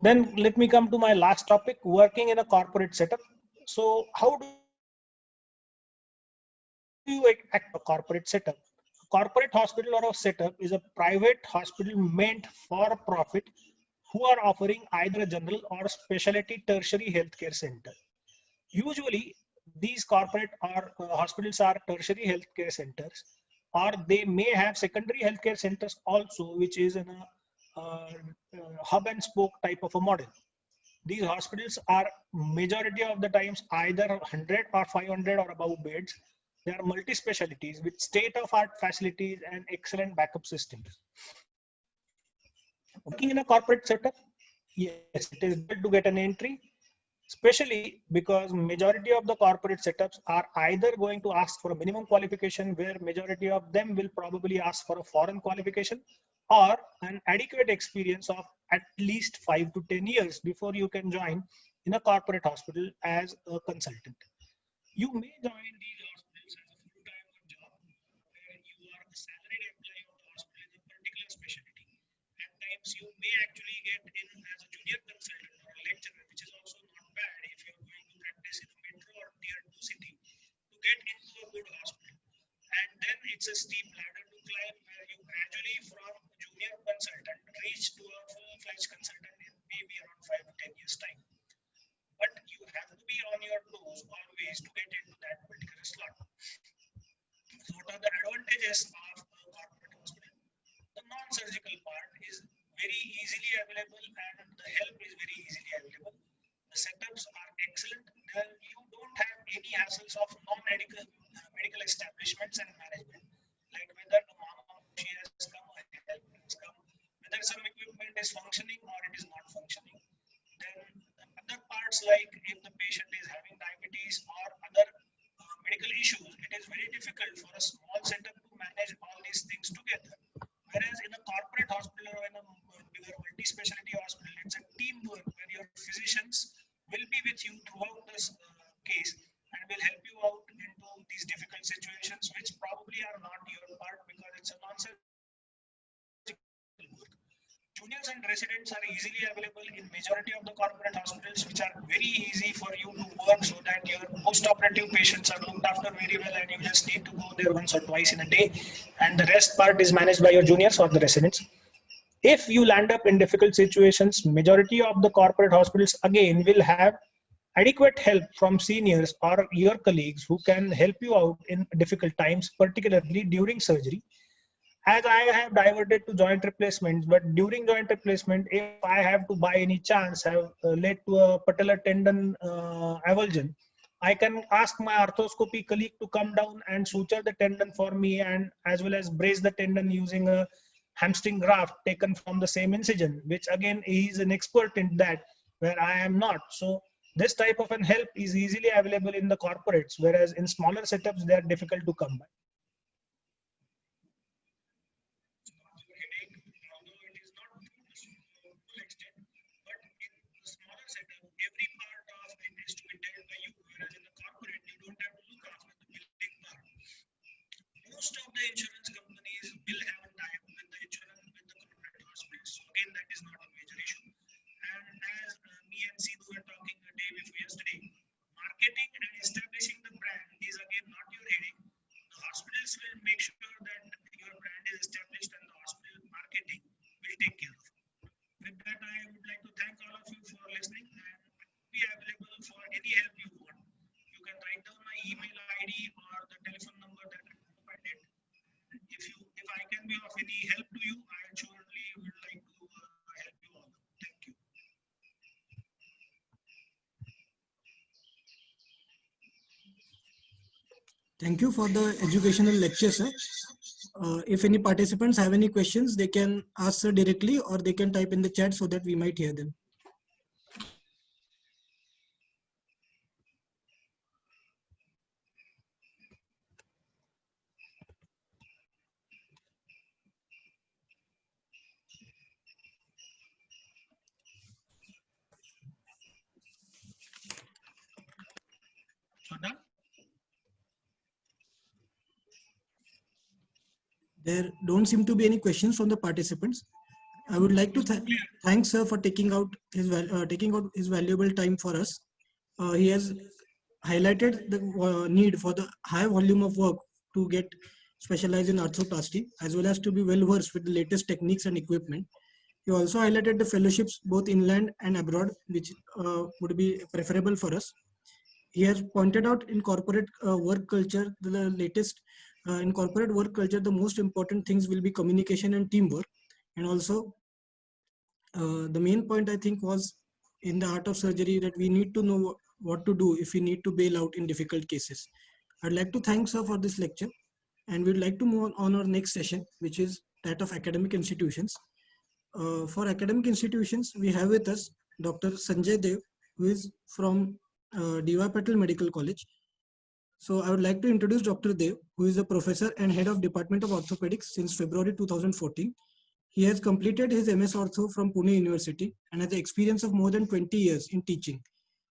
Then let me come to my last topic, working in a corporate setup. So how do you act a corporate setup? A corporate hospital or a setup is a private hospital meant for profit who are offering either a general or specialty tertiary healthcare center. Usually, these corporate or hospitals are tertiary healthcare centers, or they may have secondary healthcare centers also, which is in a hub and spoke type of a model. These hospitals are majority of the times either 100 or 500 or above beds. They are multi-specialties with state-of-art facilities and excellent backup systems. Working in a corporate setup, yes, it is good to get an entry, especially because majority of the corporate setups are either going to ask for a minimum qualification where majority of them will probably ask for a foreign qualification or an adequate experience of at least 5 to 10 years before you can join in a corporate hospital as a consultant. You may join these hospitals as a full-time job where you are a salaried employee of the hospital in a particular specialty. At times you may actually get in as a junior consultant or a lecturer, which is also not bad if you're going to practice in a metro or tier 2 city to get into a good hospital. And then it's a steep ladder to climb where you gradually from junior consultant reach to a full-fledged consultant in maybe around 5 to 10 years time. But you have to be on your toes always to get into that particular slot. So what are the advantages of a corporate hospital? The non-surgical part is very easily available and the help is very easily available. The setups are excellent. You don't have any hassles of non-medical medical establishments and management, like whether a mama she has come, a help has come, whether some equipment is functioning or it is not functioning. Then other parts like if the patient is having diabetes or other medical issues, it is very difficult for a small setup to manage all these things together. Whereas in a corporate hospital or in a bigger multi-specialty hospital, it's a teamwork where your physicians will be with you throughout this case and will help you out into these difficult situations, which probably are not your part because it's a non-surgical work. Juniors and residents are easily available in majority of the corporate hospitals, which are very easy for you to work so that your post-operative patients are looked after very well and you just need to go there once or twice in a day, and the rest part is managed by your juniors or the residents. If you land up in difficult situations, majority of the corporate hospitals again will have adequate help from seniors or your colleagues who can help you out in difficult times, particularly during surgery. As I have diverted to joint replacements, but during joint replacement, if I have to by any chance have led to a patellar tendon avulsion, I can ask my arthroscopy colleague to come down and suture the tendon for me, and as well as brace the tendon using a hamstring graft taken from the same incision, which again he is an expert in that, where I am not. So this type of an help is easily available in the corporates, whereas in smaller setups they are difficult to come by. Most of the insurance companies will have a tie-up with the insurance with the corporate hospitals. So again, that is not a major issue. And as me and Sidhu were talking the day before yesterday, marketing and establishing the brand is again not your headache. The hospitals will make sure that your brand is established and the hospital marketing will take care of it. With that, I would like to thank all of you for listening and be available for any help you want. You can write down my email ID or the telephone number that I provided. If I can be of any help to you, I surely would like to help you all. Thank you. Thank you for the educational lecture, sir. If any participants have any questions, they can ask sir directly or they can type in the chat so that we might hear them. There don't seem to be any questions from the participants. I would like to thank sir for taking out his valuable time for us. He has highlighted the need for the high volume of work to get specialized in arthroplasty, as well as to be well versed with the latest techniques and equipment. He also highlighted the fellowships both inland and abroad, which would be preferable for us. He has pointed out in corporate work culture, the latest in corporate work culture, the most important things will be communication and teamwork. And also the main point I think was in the art of surgery that we need to know what to do if we need to bail out in difficult cases. I'd like to thank sir for this lecture, and we'd like to move on our next session, which is that of academic institutions. For academic institutions, we have with us Dr. Sanjay Dev, who is from D.Y. Patil Medical College. So I would like to introduce Dr. Dev, who is a professor and head of Department of Orthopedics since February 2014. He has completed his MS Ortho from Pune University and has the experience of more than 20 years in teaching.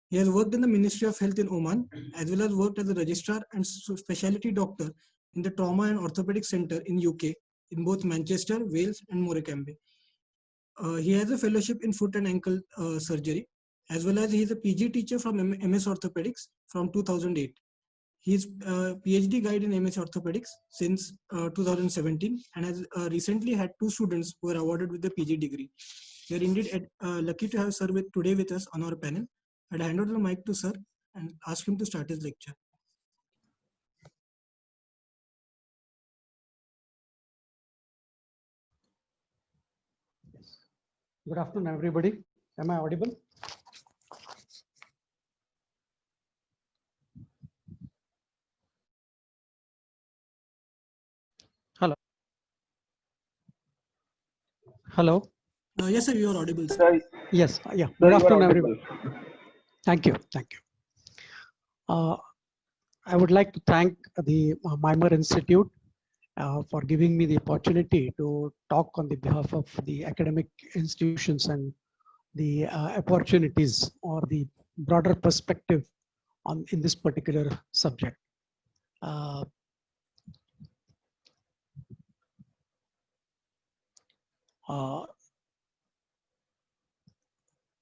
He has worked in the Ministry of Health in Oman, as well as worked as a registrar and specialty doctor in the Trauma and Orthopedic Center in UK, in both Manchester, Wales, and Morecambe. He has a fellowship in foot and ankle surgery, as well as he is a PG teacher from MS Orthopedics from 2008. He is a PhD guide in MS Orthopedics since 2017 and has recently had 2 students who were awarded with the PG degree. We are indeed lucky to have sir today with us on our panel. I'd hand over the mic to sir and ask him to start his lecture. Good afternoon, everybody. Am I audible? Hello. Hello. Yes, sir, you are audible, sir. Yes. Yeah. Good afternoon, everybody. Thank you. Thank you. I would like to thank the Mimar Institute for giving me the opportunity to talk on the behalf of the academic institutions and the opportunities or the broader perspective in this particular subject.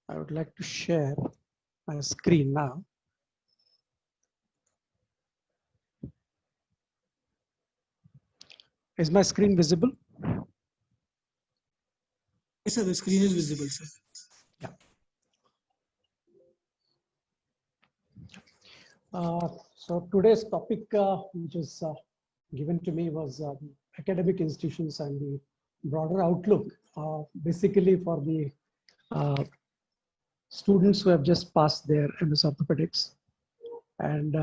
I would like to share my screen now. Is my screen visible? Yes, sir, the screen is visible, sir. Yeah. So today's topic, which is given to me, was academic institutions and the broader outlook, basically for the students who have just passed their MS Orthopedics, And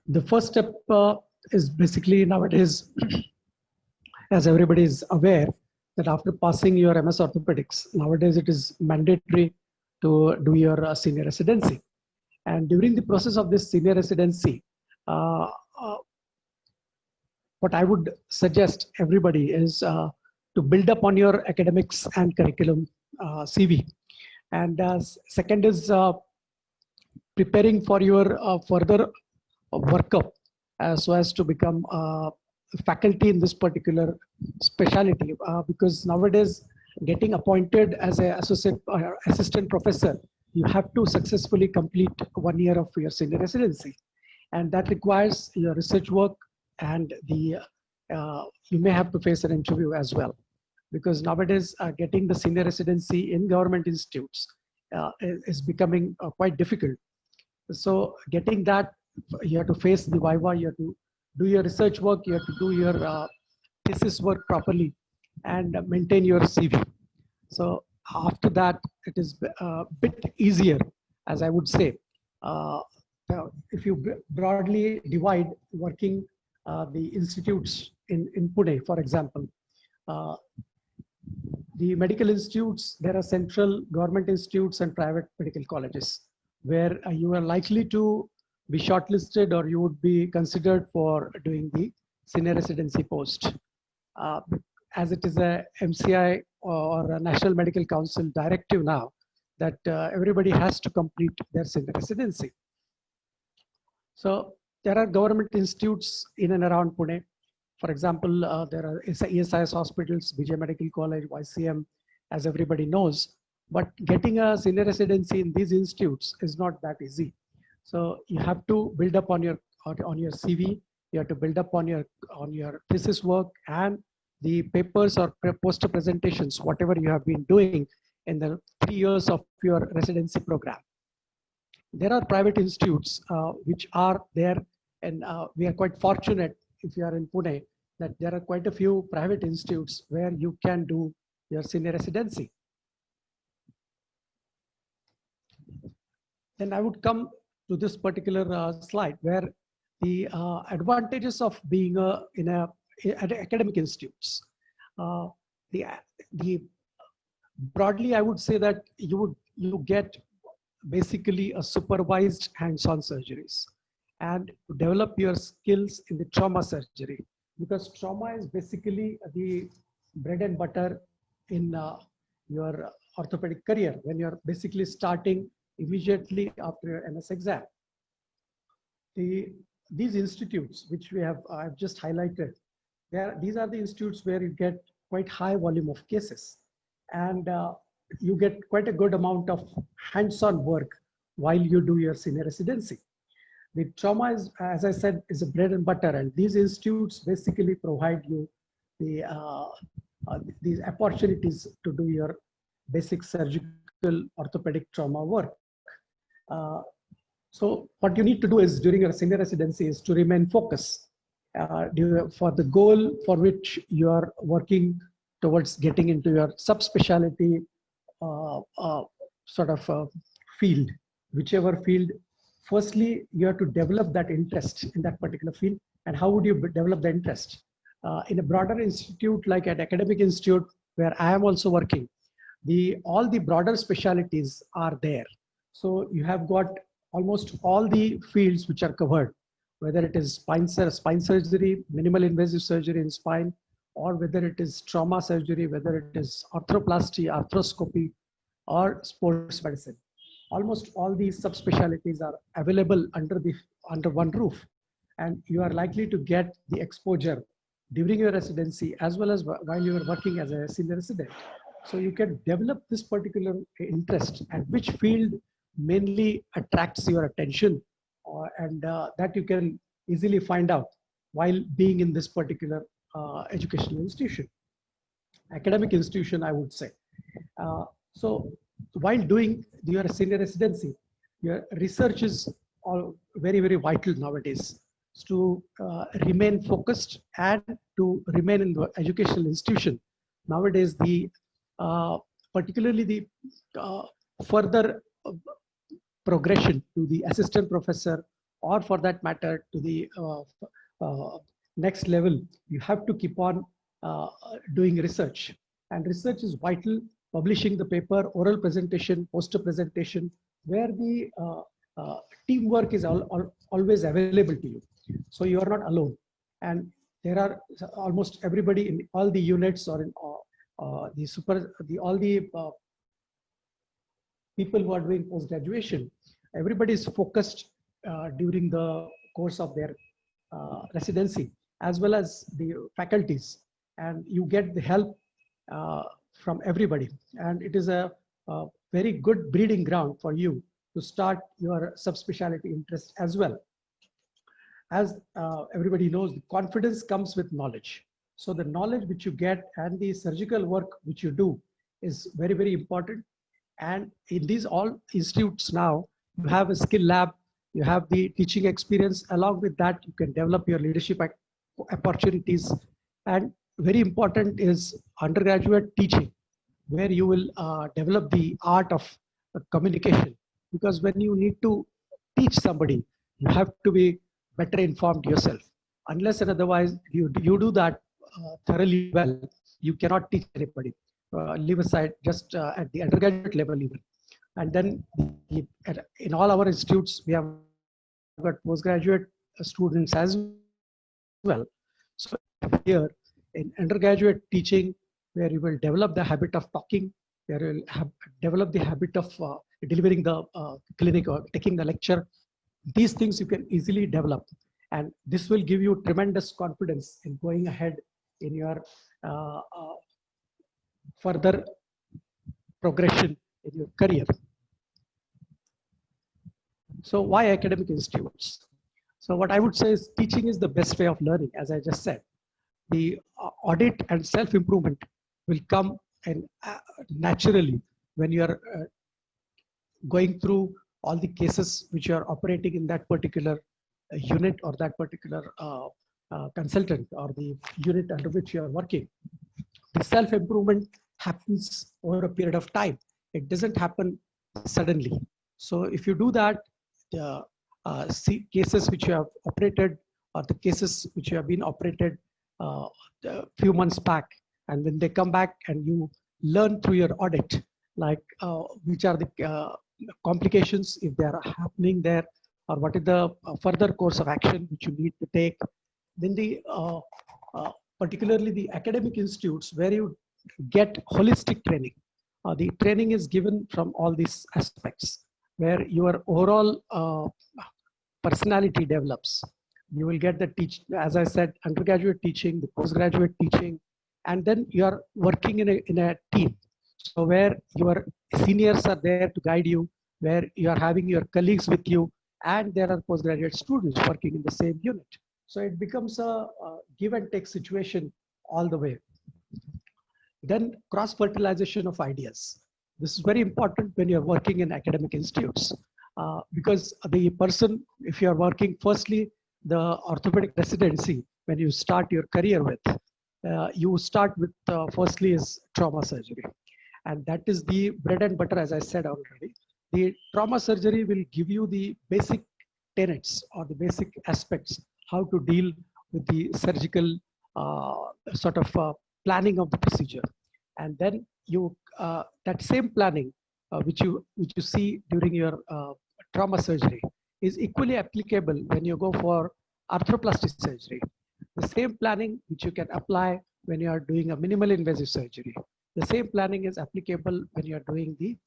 the first step is basically nowadays, as everybody is aware, that after passing your MS Orthopedics, nowadays it is mandatory to do your senior residency. And during the process of this senior residency, what I would suggest everybody is to build up on your academics and curriculum CV. And second is preparing for your further workup so as to become faculty in this particular specialty, because nowadays getting appointed as an assistant professor, you have to successfully complete 1 year of your senior residency, and that requires your research work, and the you may have to face an interview as well, because nowadays getting the senior residency in government institutes is becoming quite difficult. So getting that, you have to face the viva, you have to do your research work, you have to do your thesis work properly, and maintain your CV. So after that, it is a bit easier, as I would say. If you broadly divide working the institutes in Pune, for example, the medical institutes, there are central government institutes and private medical colleges where you are likely to be shortlisted or you would be considered for doing the senior residency post. As it is a MCI or a National Medical Council directive now, that everybody has to complete their senior residency. So there are government institutes in and around Pune. For example, there are ESIS hospitals, BJ Medical College, YCM, as everybody knows. But getting a senior residency in these institutes is not that easy. So you have to build up on your CV. You have to build up on your thesis work and the papers or poster presentations, whatever you have been doing in the 3 years of your residency program. There are private institutes which are there, and we are quite fortunate if you are in Pune that there are quite a few private institutes where you can do your senior residency. Then I would come to this particular slide where the advantages of being at academic institutes. Broadly, I would say that you get basically a supervised hands-on surgeries and develop your skills in the trauma surgery, because trauma is basically the bread and butter in your orthopedic career when you're basically starting immediately after your MS exam. These institutes, which I've just highlighted, these are the institutes where you get quite high volume of cases, and you get quite a good amount of hands-on work while you do your senior residency. The trauma is, as I said, is a bread and butter, and these institutes basically provide you these opportunities to do your basic surgical orthopedic trauma work. So what you need to do is during your senior residency is to remain focused for the goal for which you are working towards getting into your subspecialty sort of field, whichever field. Firstly, you have to develop that interest in that particular field. And how would you develop the interest? In a broader institute like an academic institute where I am also working, all the broader specialties are there. So you have got almost all the fields which are covered, whether it is spine surgery, minimal invasive surgery in spine, or whether it is trauma surgery, whether it is arthroplasty, arthroscopy, or sports medicine. Almost all these subspecialties are available under one roof, and you are likely to get the exposure during your residency as well as while you are working as a senior resident. So you can develop this particular interest and which field mainly attracts your attention, and that you can easily find out while being in this particular educational institution, academic institution, I would say. So while doing your senior residency, your research is all very, very vital nowadays to remain focused and to remain in the educational institution. Nowadays, particularly the further progression to the assistant professor, or for that matter to the next level, you have to keep on doing research. And research is vital. Publishing the paper, oral presentation, poster presentation, where the teamwork is always available to you. So you are not alone. And there are almost everybody in all the units or in all the people who are doing post-graduation, everybody is focused during the course of their residency, as well as the faculties, and you get the help from everybody. And it is a very good breeding ground for you to start your subspecialty interest as well. As everybody knows, confidence comes with knowledge. So the knowledge which you get and the surgical work which you do is very, very important. And in these all institutes now, you have a skill lab, you have the teaching experience. Along with that, you can develop your leadership opportunities. And very important is undergraduate teaching, where you will develop the art of communication. Because when you need to teach somebody, you have to be better informed yourself. Unless and otherwise you do that thoroughly well, you cannot teach anybody. Leave aside just at the undergraduate level even. And then in all our institutes, we have got postgraduate students as well. So here in undergraduate teaching, where you will develop the habit of talking, where you will develop the habit of delivering the clinic or taking the lecture. These things you can easily develop. And this will give you tremendous confidence in going ahead in your further progression in your career. So why academic institutes? So what I would say is teaching is the best way of learning, as I just said. The audit and self-improvement will come and naturally when you are going through all the cases which you are operating in that particular unit or that particular consultant or the unit under which you are working. The self-improvement happens over a period of time. It doesn't happen suddenly. So if you do that, the cases which you have operated or the cases which you have been operated a few months back, and when they come back and you learn through your audit, like which are the complications if they are happening there, or what is the further course of action which you need to take. Then the particularly the academic institutes where you get holistic training. The training is given from all these aspects, where your overall personality develops. You will get the as I said, undergraduate teaching, the postgraduate teaching, and then you are working in a team. So where your seniors are there to guide you, where you are having your colleagues with you, and there are postgraduate students working in the same unit. So it becomes a give and take situation all the way. Then cross-fertilization of ideas. This is very important when you're working in academic institutes, because the person, if you're working firstly, the orthopedic residency, when you start your career with, you start with firstly is trauma surgery. And that is the bread and butter, as I said already. The trauma surgery will give you the basic tenets or the basic aspects, how to deal with the surgical sort of planning of the procedure. And then you that same planning which you see during your trauma surgery is equally applicable when you go for arthroplasty surgery. The same planning which you can apply when you are doing a minimal invasive surgery. The same planning is applicable when you are doing the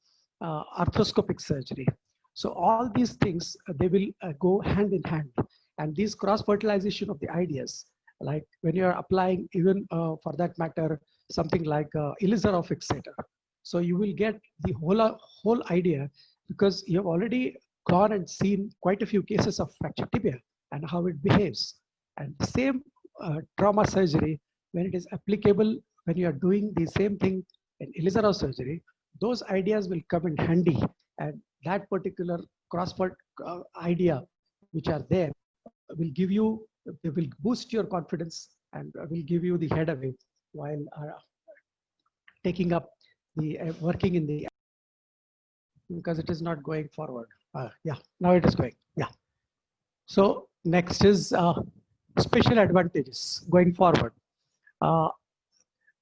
arthroscopic surgery. So all these things, they will go hand in hand. And these cross-fertilization of the ideas, like when you are applying even for that matter, something like Ilizarov fixator. So you will get the whole idea, because you have already gone and seen quite a few cases of fractured tibia and how it behaves. And the same trauma surgery, when it is applicable, when you are doing the same thing in Ilizarov surgery, those ideas will come in handy, and that particular cross-fertilization idea which are there will give you, they will boost your confidence and will give you the head away while taking up the working in the. because it is not going forward. Yeah, now it is going. Yeah. So next is special advantages going forward.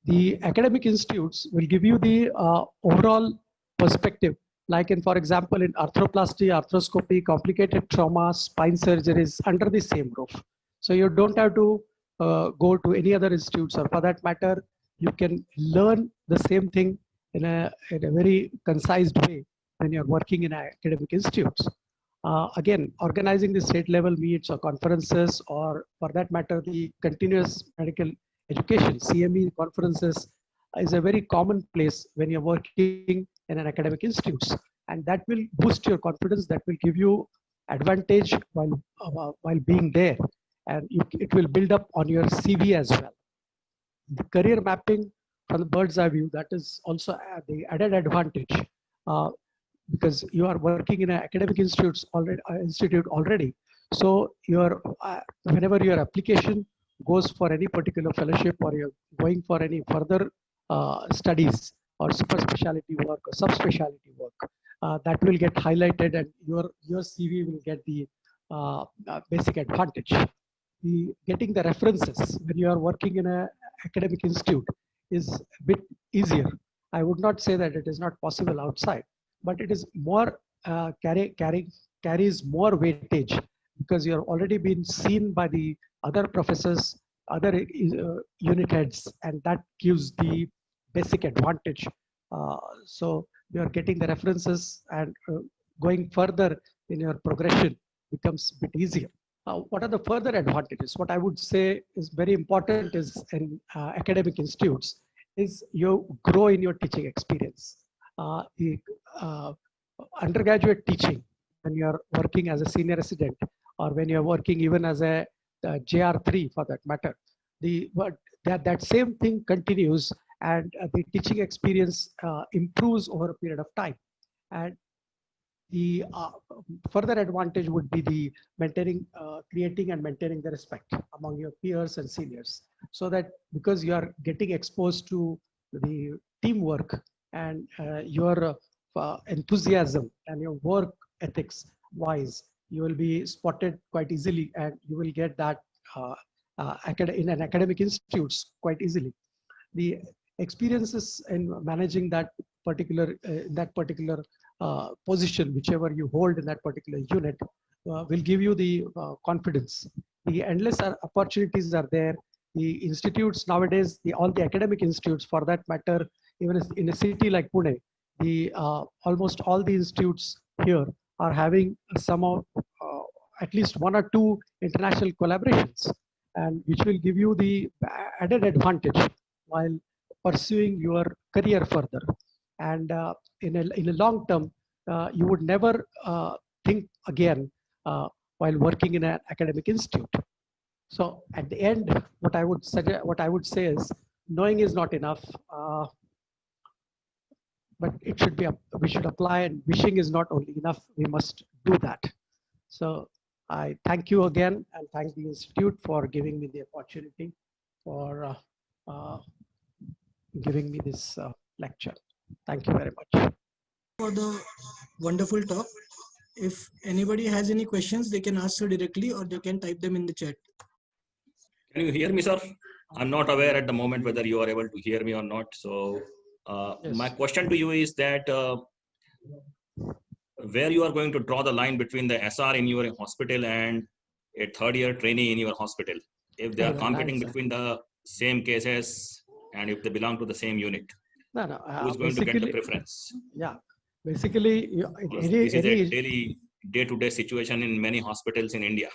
The academic institutes will give you the overall perspective, like in, for example, in arthroplasty, arthroscopy, complicated trauma, spine surgeries under the same roof. So you don't have to go to any other institutes, or for that matter, you can learn the same thing in a very concise way when you're working in academic institutes. Again, organizing the state level meets or conferences, or for that matter, the continuous medical education, CME conferences, is a very common place when you're working in an academic institutes. And that will boost your confidence, that will give you advantage while being there. And it will build up on your CV as well. The career mapping from the bird's eye view, that is also the added advantage. Because you are working in an academic institute already. So your whenever your application goes for any particular fellowship, or you're going for any further studies or super specialty work or subspecialty work, that will get highlighted, and your CV will get the basic advantage. Getting the references when you are working in an academic institute is a bit easier. I would not say that it is not possible outside, but it is more carries more weightage, because you have already been seen by the other professors, other unit heads, and that gives the basic advantage. So you are getting the references, and going further in your progression becomes a bit easier. What are the further advantages? What I would say is very important is in academic institutes is you grow in your teaching experience. The undergraduate teaching, when you are working as a senior resident, or when you are working even as a JR3 for that matter, that same thing continues, and the teaching experience improves over a period of time. And the further advantage would be the creating and maintaining the respect among your peers and seniors, so that because you are getting exposed to the teamwork and your enthusiasm and your work ethics wise, you will be spotted quite easily, and you will get that in an academic institutes quite easily. The experiences in managing that particular position, whichever you hold in that particular unit, will give you the confidence. The endless opportunities are there. The institutes nowadays, all the academic institutes for that matter, even in a city like Pune, almost all the institutes here are having some of at least one or two international collaborations, and which will give you the added advantage while pursuing your career further. And in a long term, you would never think again while working in an academic institute. So at the end, what I would say is, knowing is not enough, but it should be we should apply, and wishing is not only enough. We must do that. So I thank you again, and thank the institute for giving me the opportunity for giving me this lecture. Thank you very much for the wonderful talk. If anybody has any questions, they can ask her directly, or they can type them in the chat. Can you hear me, sir? I'm not aware at the moment whether you are able to hear me or not. So Yes. my question to you is that where you are going to draw the line between the SR in your hospital and a third-year trainee in your hospital, if they are competing between the same cases and if they belong to the same unit? No, who is going to get the preference? Yeah, basically, This is a daily, day-to-day situation in many hospitals in India.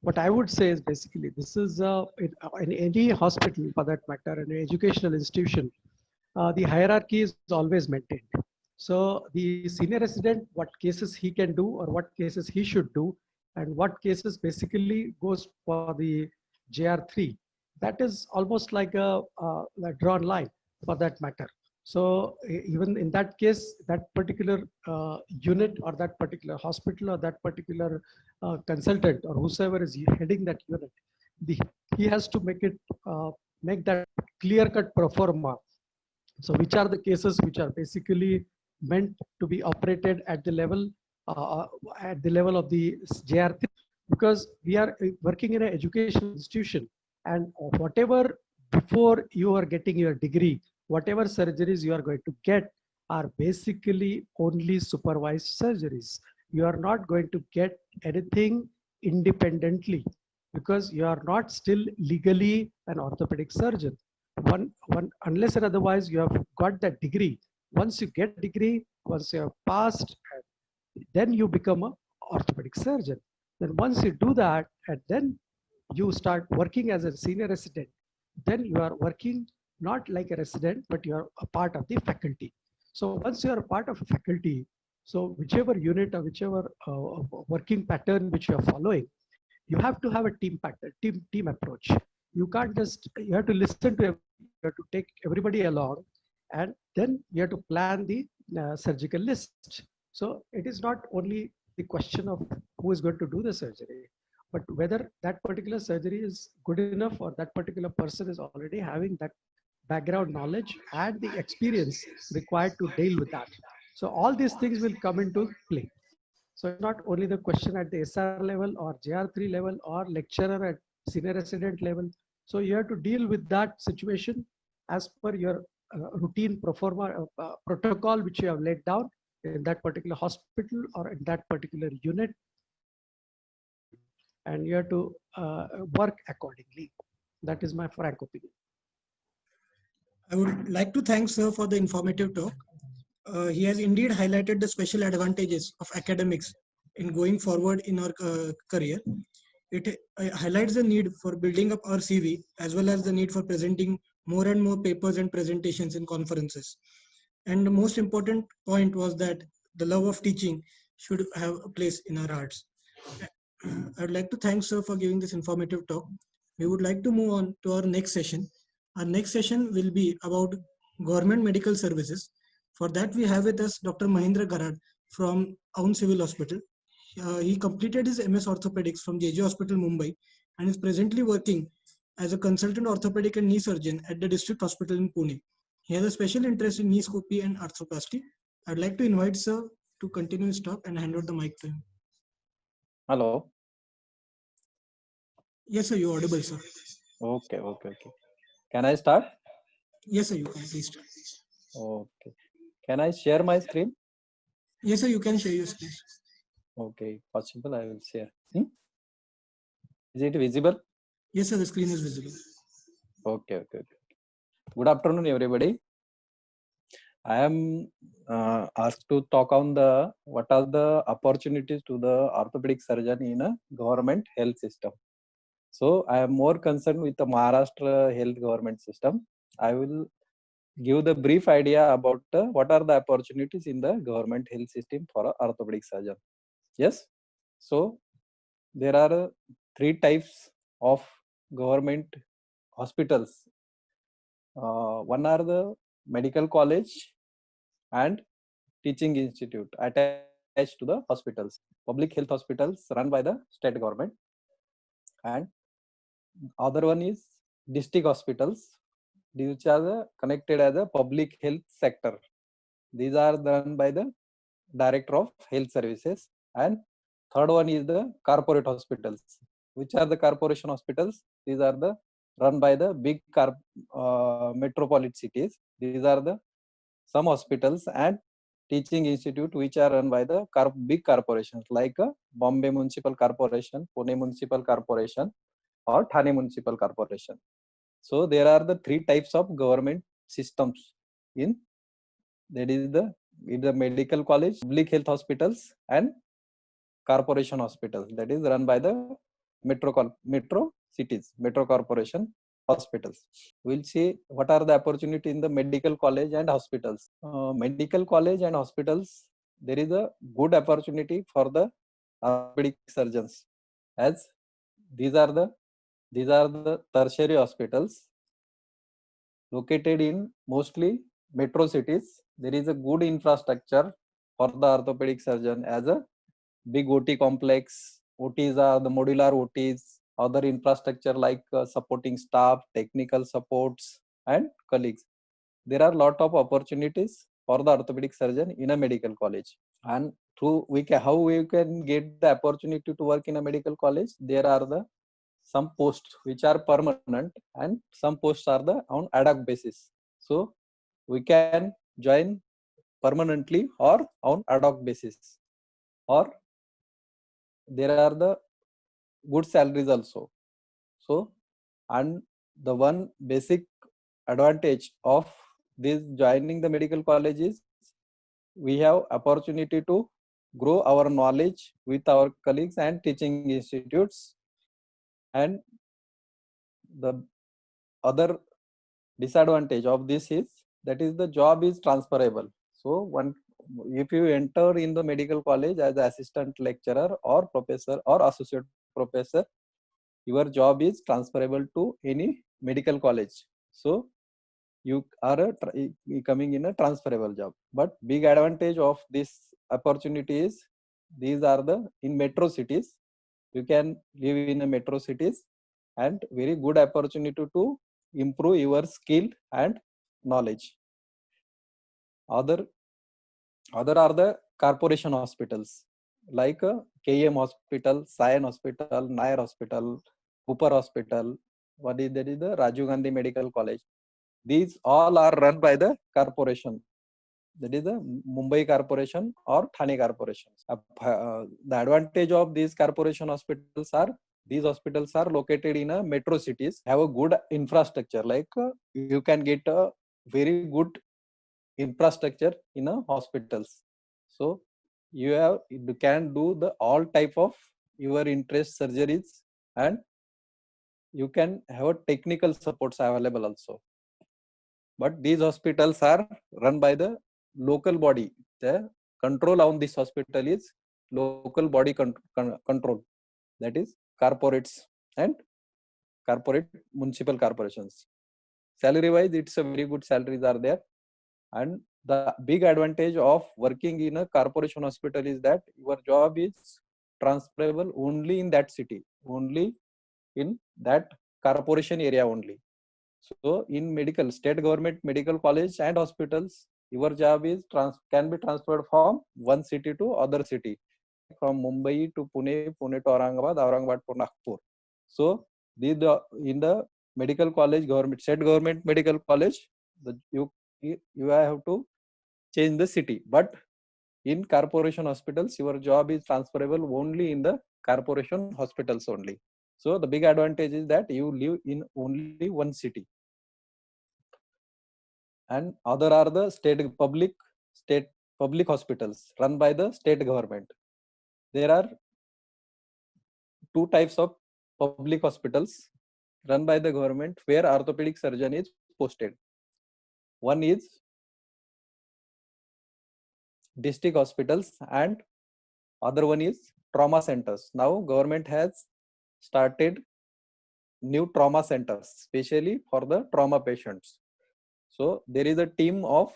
What I would say is basically this is in any hospital for that matter, in an educational institution, the hierarchy is always maintained. So the senior resident, what cases he can do or what cases he should do, and what cases basically goes for the JR3, that is almost like a drawn line for that matter. So even in that case, that particular unit or that particular hospital or that particular consultant or whosoever is heading that unit, he has to make that clear-cut pro forma. So which are the cases which are basically meant to be operated at the level of the JR3, because we are working in an education institution, and whatever before you are getting your degree, whatever surgeries you are going to get are basically only supervised surgeries. You are not going to get anything independently because you are not still legally an orthopedic surgeon. Unless and otherwise you have got that degree. Once you get degree, once you have passed, then you become an orthopedic surgeon. Then once you do that, and then you start working as a senior resident, then you are working not like a resident, but you are a part of the faculty. So once you are a part of a faculty, so whichever unit or whichever working pattern which you are following, you have to have a team pattern, team approach. You can't just, you have to listen to, you have to take everybody along, and then you have to plan the surgical list. So it is not only the question of who is going to do the surgery, but whether that particular surgery is good enough or that particular person is already having that background knowledge and the experience required to deal with that. So all these things will come into play. So it's not only the question at the SR level or JR3 level or lecturer at senior resident level. So you have to deal with that situation as per your routine protocol which you have laid down in that particular hospital or in that particular unit, and you have to work accordingly. That is my frank opinion. I would like to thank sir for the informative talk. He has indeed highlighted the special advantages of academics in going forward in our career. It highlights the need for building up our CV as well as the need for presenting more and more papers and presentations in conferences. And the most important point was that the love of teaching should have a place in our hearts. I would like to thank sir for giving this informative talk. We would like to move on to our next session. Our next session will be about government medical services. For that, we have with us Dr. Mahindra Garad from Aun Civil Hospital. He completed his MS Orthopedics from JJ Hospital, Mumbai, and is presently working as a consultant orthopedic and knee surgeon at the district hospital in Pune. He has a special interest in knee scopy and arthroplasty. I'd like to invite sir to continue his talk and hand over the mic to him. Hello. Yes, sir, you're audible, sir. Okay. Can I start? Yes, sir, you can please start. Okay. Can I share my screen? Yes, sir, you can share your screen. Okay, possible, I will share. Is it visible? Yes, sir, the screen is visible. Okay. Good afternoon, everybody. I am asked to talk on what are the opportunities to the orthopedic surgeon in a government health system. So I am more concerned with the Maharashtra health government system. I will give the brief idea about what are the opportunities in the government health system for an orthopedic surgeon. Yes. So there are 3 types of government hospitals. One are the medical college and teaching institute attached to the hospitals. Public health hospitals run by the state government, and other one is district hospitals, which are connected as a public health sector. These are run by the director of health services. And third one is the corporate hospitals. Which are the corporation hospitals? These are the run by the big metropolitan cities. These are the some hospitals and teaching institute which are run by the big corporations like Bombay Municipal Corporation, Pune Municipal Corporation, or Thane Municipal Corporation. So there are the 3 types of government systems in that is the medical college, public health hospitals, and corporation hospitals, that is run by the metro cities, metro corporation hospitals. We'll see what are the opportunity in the medical college and hospitals. Medical college and hospitals, there is a good opportunity for the orthopedic surgeons, as these are the tertiary hospitals located in mostly metro cities. There is a good infrastructure for the orthopedic surgeon, as a big OT complex. OTs are the modular OTs, other infrastructure like supporting staff, technical supports, and colleagues. There are a lot of opportunities for the orthopedic surgeon in a medical college. And through how we can get the opportunity to work in a medical college, there are some posts which are permanent and some posts are on ad hoc basis. So we can join permanently or on ad hoc basis, or there are the good salaries also. So, and the one basic advantage of this joining the medical college is we have opportunity to grow our knowledge with our colleagues and teaching institutes. And the other disadvantage of this is that is the job is transferable. So one, if you enter in the medical college as assistant lecturer or professor or associate professor, your job is transferable to any medical college. So you are coming in a transferable job. But big advantage of this opportunity is these are in metro cities. You can live in a metro cities, and very good opportunity to improve your skill and knowledge. Other are the corporation hospitals like KM Hospital, Sion Hospital, Nair Hospital, Cooper Hospital. What is that? Is the Rajiv Gandhi Medical College. These all are run by the corporation. That is the Mumbai Corporation or Thane Corporation. The advantage of these corporation hospitals are these hospitals are located in a metro cities, have a good infrastructure. Like you can get a very good infrastructure in a hospitals. So you can do the all type of your interest surgeries, and you can have a technical supports available also. But these hospitals are run by the local body. The control on this hospital is local body control, that is corporates and corporate municipal corporations. Salary wise, it's a very good salaries are there. And the big advantage of working in a corporation hospital is that your job is transferable only in that city, only in that corporation area only. So in state government medical college and hospitals, your job is can be transferred from one city to other city, from Mumbai to Pune, Pune to Aurangabad, Aurangabad to Nagpur. So in the medical college, state government medical college, you have to change the city. But in corporation hospitals, your job is transferable only in the corporation hospitals only. So the big advantage is that you live in only one city. And other are the state public hospitals run by the state government. There are two types of public hospitals run by the government where orthopedic surgeon is posted. One is district hospitals and other one is trauma centers. Now government has started new trauma centers, especially for the trauma patients. So there is a team of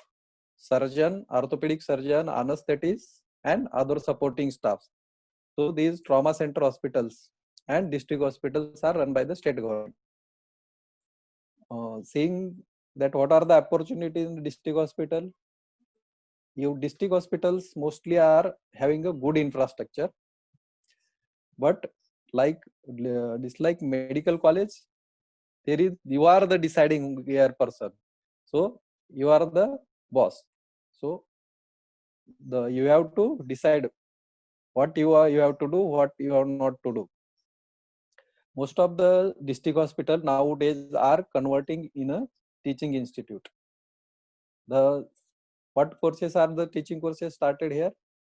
surgeon, orthopedic surgeon, anesthetists, and other supporting staffs. So these trauma center hospitals and district hospitals are run by the state government. Seeing that what are the opportunities in the district hospital? Your district hospitals mostly are having a good infrastructure, but like medical college, you are the deciding person. So you are the boss. So you have to decide what you have to do, what you are not to do. Most of the district hospital nowadays are converting in a teaching institute. What courses are the teaching courses started here?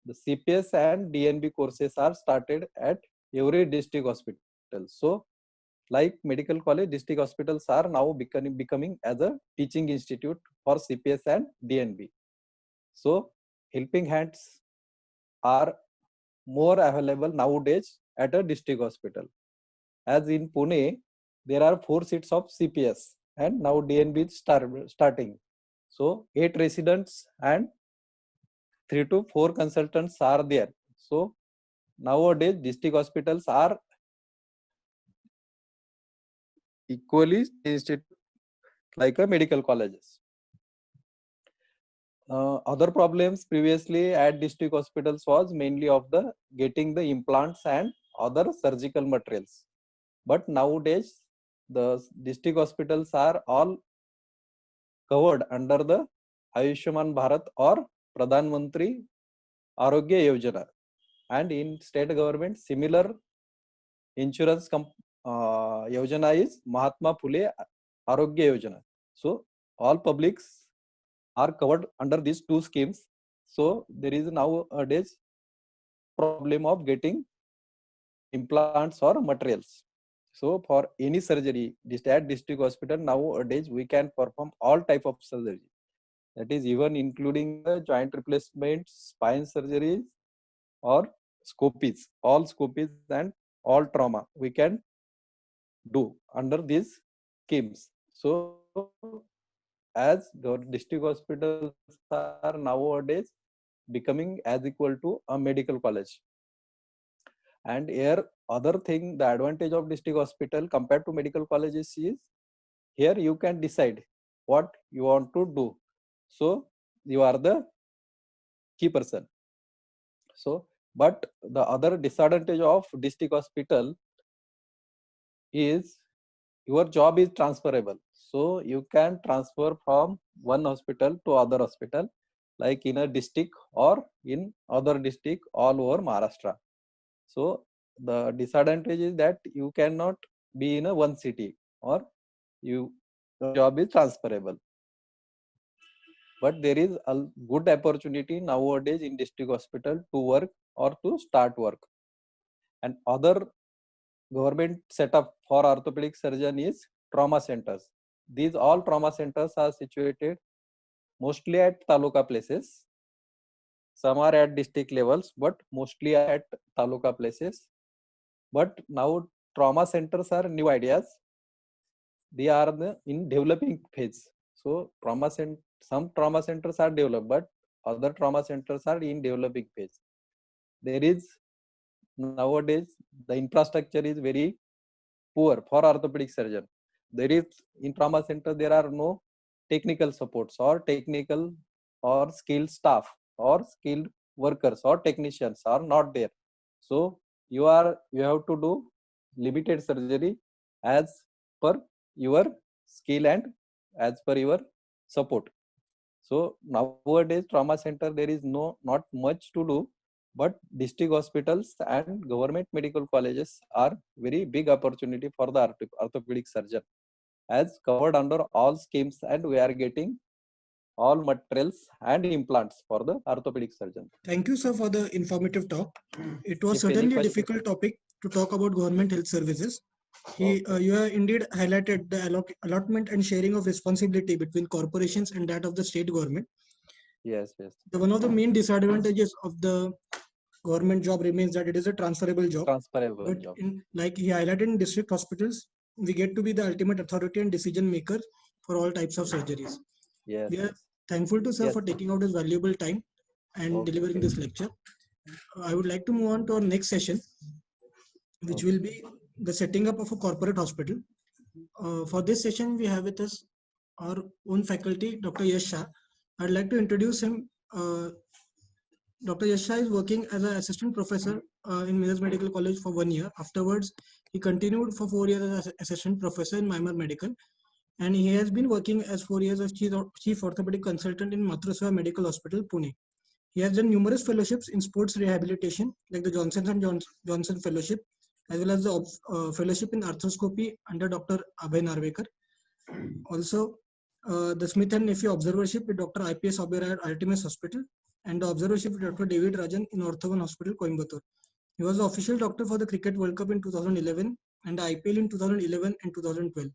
The CPS and DNB courses are started at every district hospital. So like medical college, district hospitals are now becoming as a teaching institute for CPS and DNB. So helping hands are more available nowadays at a district hospital. As in Pune, there are 4 seats of CPS and now DNB is starting. So 8 residents and 3 to 4 consultants are there. So nowadays district hospitals are equally institute like a medical colleges. other problems previously at district hospitals was mainly of the getting the implants and other surgical materials. But nowadays, the district hospitals are all covered under the Ayushman Bharat or Pradhan Mantri Arogya Yojana. And in state government, similar insurance Yojana is Mahatma Phule Arogya Yojana. So all publics are covered under these two schemes. So there is nowadays problem of getting implants or materials. So for any surgery, at district hospital nowadays we can perform all type of surgery. That is even including the joint replacements, spine surgeries, or scopies, all scopies and all trauma we can do under these schemes. So as the district hospitals are nowadays becoming as equal to a medical college. And here other thing, the advantage of district hospital compared to medical colleges is here you can decide what you want to do. So you are the key person. So, but the other disadvantage of district hospital is your job is transferable. So you can transfer from one hospital to other hospital, like in a district or in other district all over Maharashtra. So the disadvantage is that you cannot be in a one city or your job is transferable. But there is a good opportunity nowadays in district hospital to work or to start work. And other government setup for orthopedic surgeon is trauma centers. These all trauma centers are situated mostly at taluka places. Some are at district levels, but mostly at taluka places. But now trauma centers are new ideas. They are in developing phase. So some trauma centers are developed, but other trauma centers are in developing phase. There is nowadays the infrastructure is very poor for orthopedic surgeon. There is in trauma center there are no technical supports or technical or skilled staff or skilled workers or technicians are not there. So you have to do limited surgery as per your skill and as per your support. So nowadays trauma center there is not much to do, but district hospitals and government medical colleges are very big opportunity for the orthopedic surgeon as covered under all schemes, and we are getting all materials and implants for the orthopedic surgeon. Thank you, sir, for the informative talk. It was If any certainly a question- difficult topic to talk about government health services. You have indeed highlighted the allotment and sharing of responsibility between corporations and that of the state government. Yes, yes. One of the main disadvantages of the government job remains that it is a transferable job. Transferable But job. like he highlighted in district hospitals, we get to be the ultimate authority and decision maker for all types of surgeries. Yes, We are yes. thankful to sir Yes. for taking out his valuable time and Okay, delivering okay. this lecture. I would like to move on to our next session, which will be the setting up of a corporate hospital. For this session, we have with us our own faculty, Dr. Yash Shah. I'd like to introduce him. Dr. Yash Shah is working as an assistant professor in Minas Medical College for 1 year. Afterwards, he continued for 4 years as assistant professor in Mimar Medical. And he has been working as 4 years as chief orthopedic consultant in Matraseva Medical Hospital, Pune. He has done numerous fellowships in sports rehabilitation, like the Johnson and Johnson Fellowship, as well as the fellowship in arthroscopy under Dr. Abhay Narvekar. Also, the Smith and Nephew observership with Dr. IPS Oberoi at Artemis Hospital, and the observership with Dr. David Rajan in Orthovan Hospital, Coimbatore. He was the official doctor for the Cricket World Cup in 2011 and the IPL in 2011 and 2012.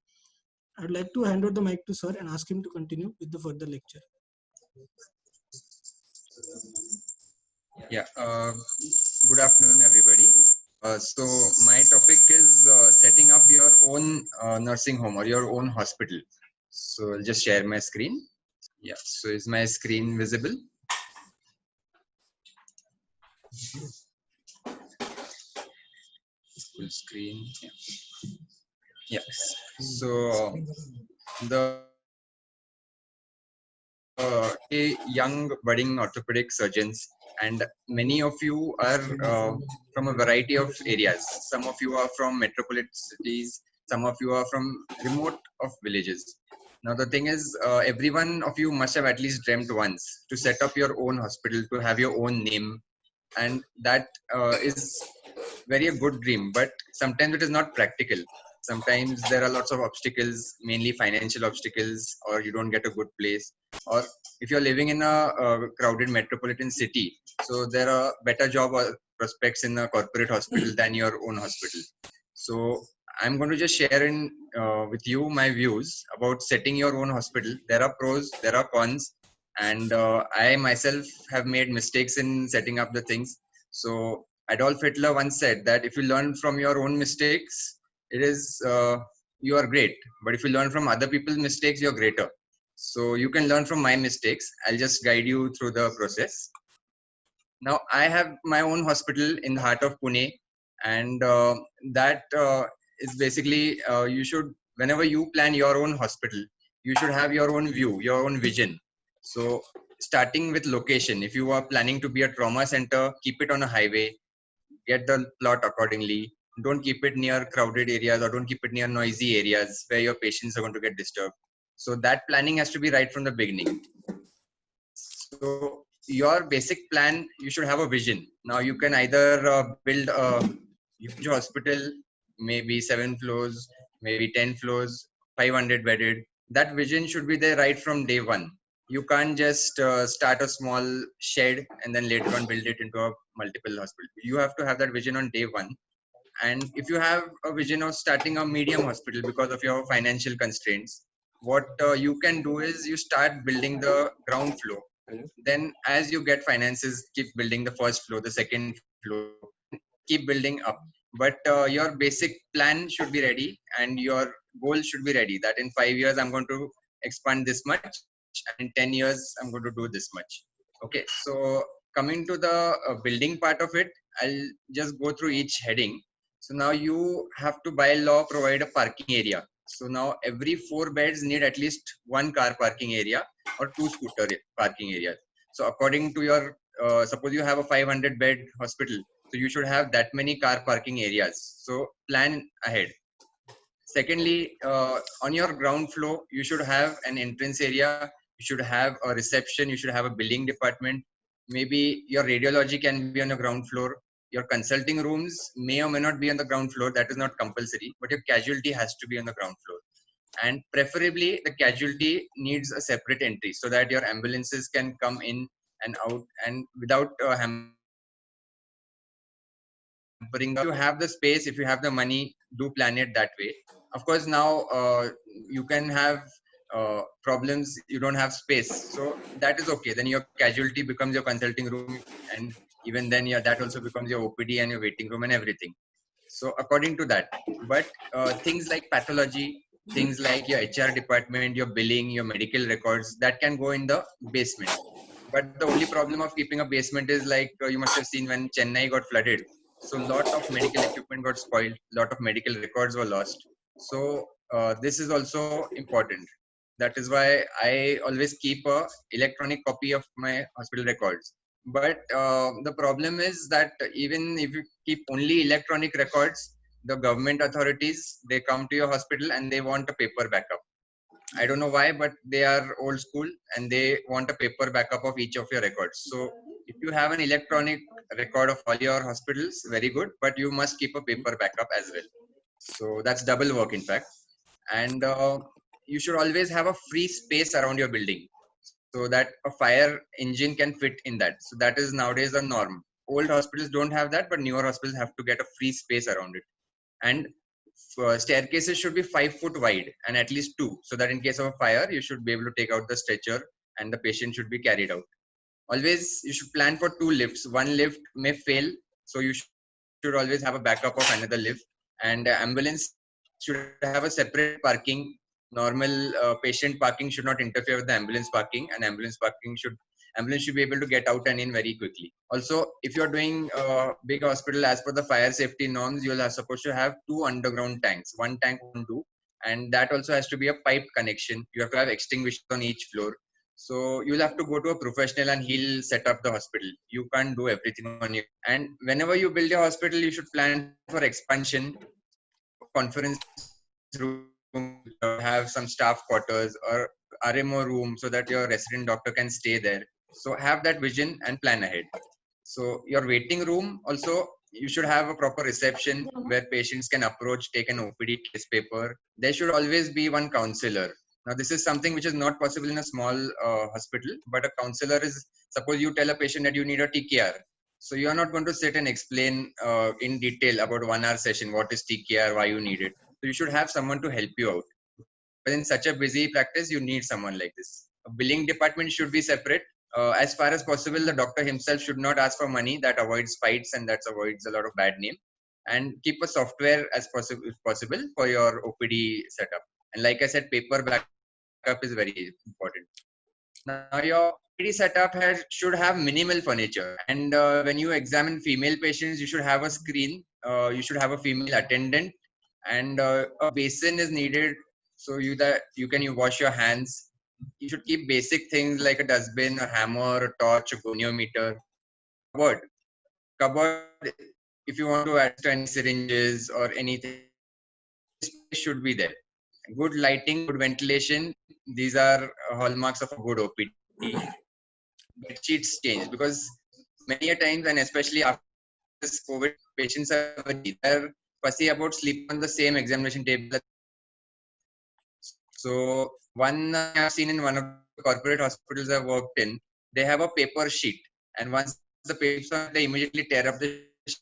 I'd like to hand over the mic to sir and ask him to continue with the further lecture. Yeah, good afternoon, everybody. So my topic is setting up your own nursing home or your own hospital. So I'll just share my screen. Yeah, so is my screen visible? Full screen. Yeah. Yes. So the a young budding orthopedic surgeons, and many of you are from a variety of areas. Some of you are from metropolitan cities, some of you are from remote of villages. Now the thing is, every one of you must have at least dreamt once to set up your own hospital, to have your own name, and that is very a good dream, but sometimes it is not practical. Sometimes there are lots of obstacles, mainly financial obstacles, or you don't get a good place, or if you're living in a crowded metropolitan city, so there are better job prospects in a corporate hospital than your own hospital. So I'm going to just share with you my views about setting your own hospital. There are pros, there are cons, and I myself have made mistakes in setting up the things. So Adolf Hitler once said that if you learn from your own mistakes, you are great. But if you learn from other people's mistakes, you're greater. So you can learn from my mistakes. I'll just guide you through the process. Now I have my own hospital in the heart of Pune, and that is basically you should, whenever you plan your own hospital, you should have your own view, your own vision. So starting with location, if you are planning to be a trauma center, keep it on a highway, get the plot accordingly. Don't keep it near crowded areas, or don't keep it near noisy areas where your patients are going to get disturbed. So that planning has to be right from the beginning. So your basic plan, you should have a vision. Now you can either build a huge hospital, maybe 7 floors, maybe 10 floors, 500 bedded. That vision should be there right from day one. You can't just start a small shed and then later on build it into a multiple hospital. You have to have that vision on day one. And if you have a vision of starting a medium hospital because of your financial constraints, what you can do is you start building the ground floor. Then as you get finances, keep building the first floor, the second floor, keep building up. But your basic plan should be ready, and your goal should be ready, that in 5 years I'm going to expand this much, and in 10 years I'm going to do this much. Okay, so coming to the building part of it, I'll just go through each heading. So now you have to, by law, provide a parking area. So now every 4 beds need at least 1 car parking area or 2 scooter parking areas. So according to your, suppose you have a 500 bed hospital, so you should have that many car parking areas. So plan ahead. Secondly, on your ground floor, you should have an entrance area. You should have a reception. You should have a billing department. Maybe your radiology can be on the ground floor. Your consulting rooms may or may not be on the ground floor. That is not compulsory, but your casualty has to be on the ground floor. And preferably the casualty needs a separate entry so that your ambulances can come in and out and without hampering. If you have the space, if you have the money, do plan it that way. Of course, now you can have problems, you don't have space, so that is okay. Then your casualty becomes your consulting room, and even then that also becomes your OPD and your waiting room and everything. So according to that, but things like pathology, things like your HR department, your billing, your medical records, that can go in the basement. But the only problem of keeping a basement is like you must have seen when Chennai got flooded. So a lot of medical equipment got spoiled, a lot of medical records were lost. So this is also important. That is why I always keep a electronic copy of my hospital records. But the problem is that even if you keep only electronic records, the government authorities, they come to your hospital and they want a paper backup. I don't know why, but they are old school and they want a paper backup of each of your records. So if you have an electronic record of all your hospitals, very good, but you must keep a paper backup as well. So that's double work, in fact. And you should always have a free space around your building so that a fire engine can fit in that. So that is nowadays a norm. Old hospitals don't have that, but newer hospitals have to get a free space around it. And staircases should be 5 foot wide and at least 2, so that in case of a fire, you should be able to take out the stretcher and the patient should be carried out. Always, you should plan for 2 lifts. One lift may fail, so you should always have a backup of another lift. And ambulance should have a separate parking. Normal patient parking should not interfere with the ambulance parking, and ambulance should be able to get out and in very quickly. Also, if you're doing a big hospital, as per the fire safety norms, you'll have supposed to have 2 underground tanks. 1 tank won't do, and that also has to be a pipe connection. You have to have extinguishers on each floor. So you'll have to go to a professional and he'll set up the hospital. You can't do everything on your. And whenever you build a hospital, you should plan for expansion, conference room, have some staff quarters or RMO room so that your resident doctor can stay there. So have that vision and plan ahead. So your waiting room also, you should have a proper reception where patients can approach, take an OPD case paper. There should always be one counselor. Now this is something which is not possible in a small hospital, but a counselor is, suppose you tell a patient that you need a TKR. So you are not going to sit and explain in detail about 1 hour session, what is TKR, why you need it. So you should have someone to help you out. But in such a busy practice, you need someone like this. A billing department should be separate. As far as possible, the doctor himself should not ask for money. That avoids fights and that avoids a lot of bad name. And keep a software as possible, if possible, for your OPD setup. And like I said, paper backup is very important. Now your OPD setup should have minimal furniture. And when you examine female patients, you should have a screen. You should have a female attendant, and a basin is needed so you can wash your hands. You should keep basic things like a dustbin, a hammer, a torch, a goniometer. Cupboard, if you want to add any syringes or anything, should be there. Good lighting, good ventilation, these are hallmarks of a good OPD. Bed sheets change because many a times, and especially after this COVID, patients are fussy about sleeping on the same examination table. So one I've seen in one of the corporate hospitals I've worked in, they have a paper sheet, and once the paper's on, they immediately tear up the sheet.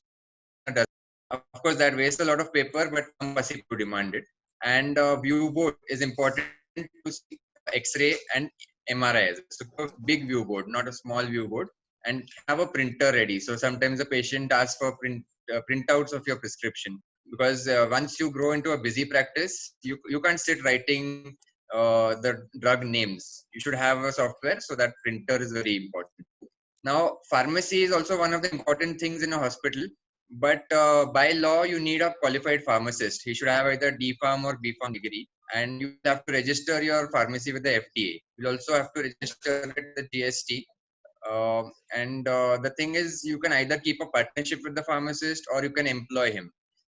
Of course, that wastes a lot of paper, but some fussy to demand it. And view board is important to see X-ray and MRI. So a big view board, not a small view board, and have a printer ready. So sometimes the patient asks for printouts of your prescription. Because once you grow into a busy practice, you can't sit writing the drug names. You should have a software, so that printer is very important. Now, pharmacy is also one of the important things in a hospital, but by law, you need a qualified pharmacist. He should have either D-Pharm or B-Pharm degree, and you have to register your pharmacy with the FDA. You'll also have to register with the GST. The thing is, you can either keep a partnership with the pharmacist or you can employ him.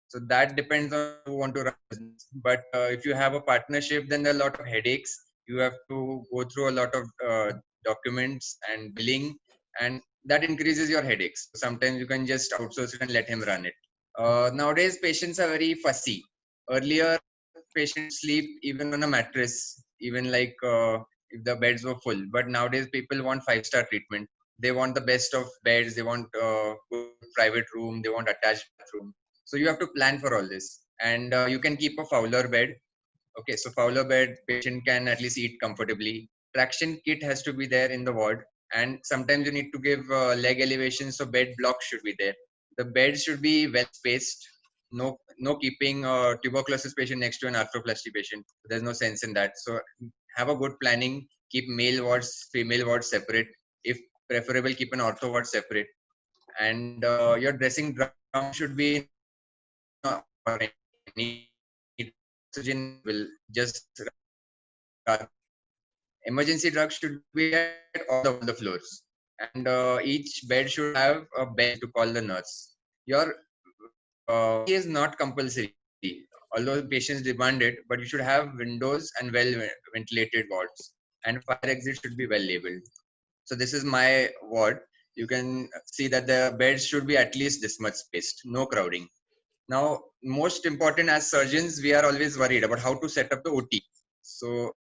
So that depends on who want to run business. But if you have a partnership, then there are a lot of headaches. You have to go through a lot of documents and billing, and that increases your headaches. Sometimes you can just outsource it and let him run it. Nowadays, patients are very fussy. Earlier, patients sleep even on a mattress, even like if the beds were full. But nowadays, people want 5-star treatment. They want the best of beds. They want good private room. They want attached bathroom. So you have to plan for all this, and you can keep a Fowler bed. Okay, so Fowler bed, patient can at least eat comfortably. Traction kit has to be there in the ward, and sometimes you need to give leg elevation, so bed blocks should be there. The bed should be well spaced. No keeping a tuberculosis patient next to an arthroplasty patient. There's no sense in that. So have a good planning. Keep male wards, female wards separate. If preferable, keep an ortho ward separate. And your dressing drum should be or any oxygen will just emergency drugs should be at all the floors, and each bed should have a bell to call the nurse. Your is not compulsory, although patients demand it, but you should have windows and well ventilated wards, and fire exit should be well labeled. So this is my ward. You can see that the beds should be at least this much spaced, no crowding. Now, most important, as surgeons, we are always worried about how to set up the OT. So,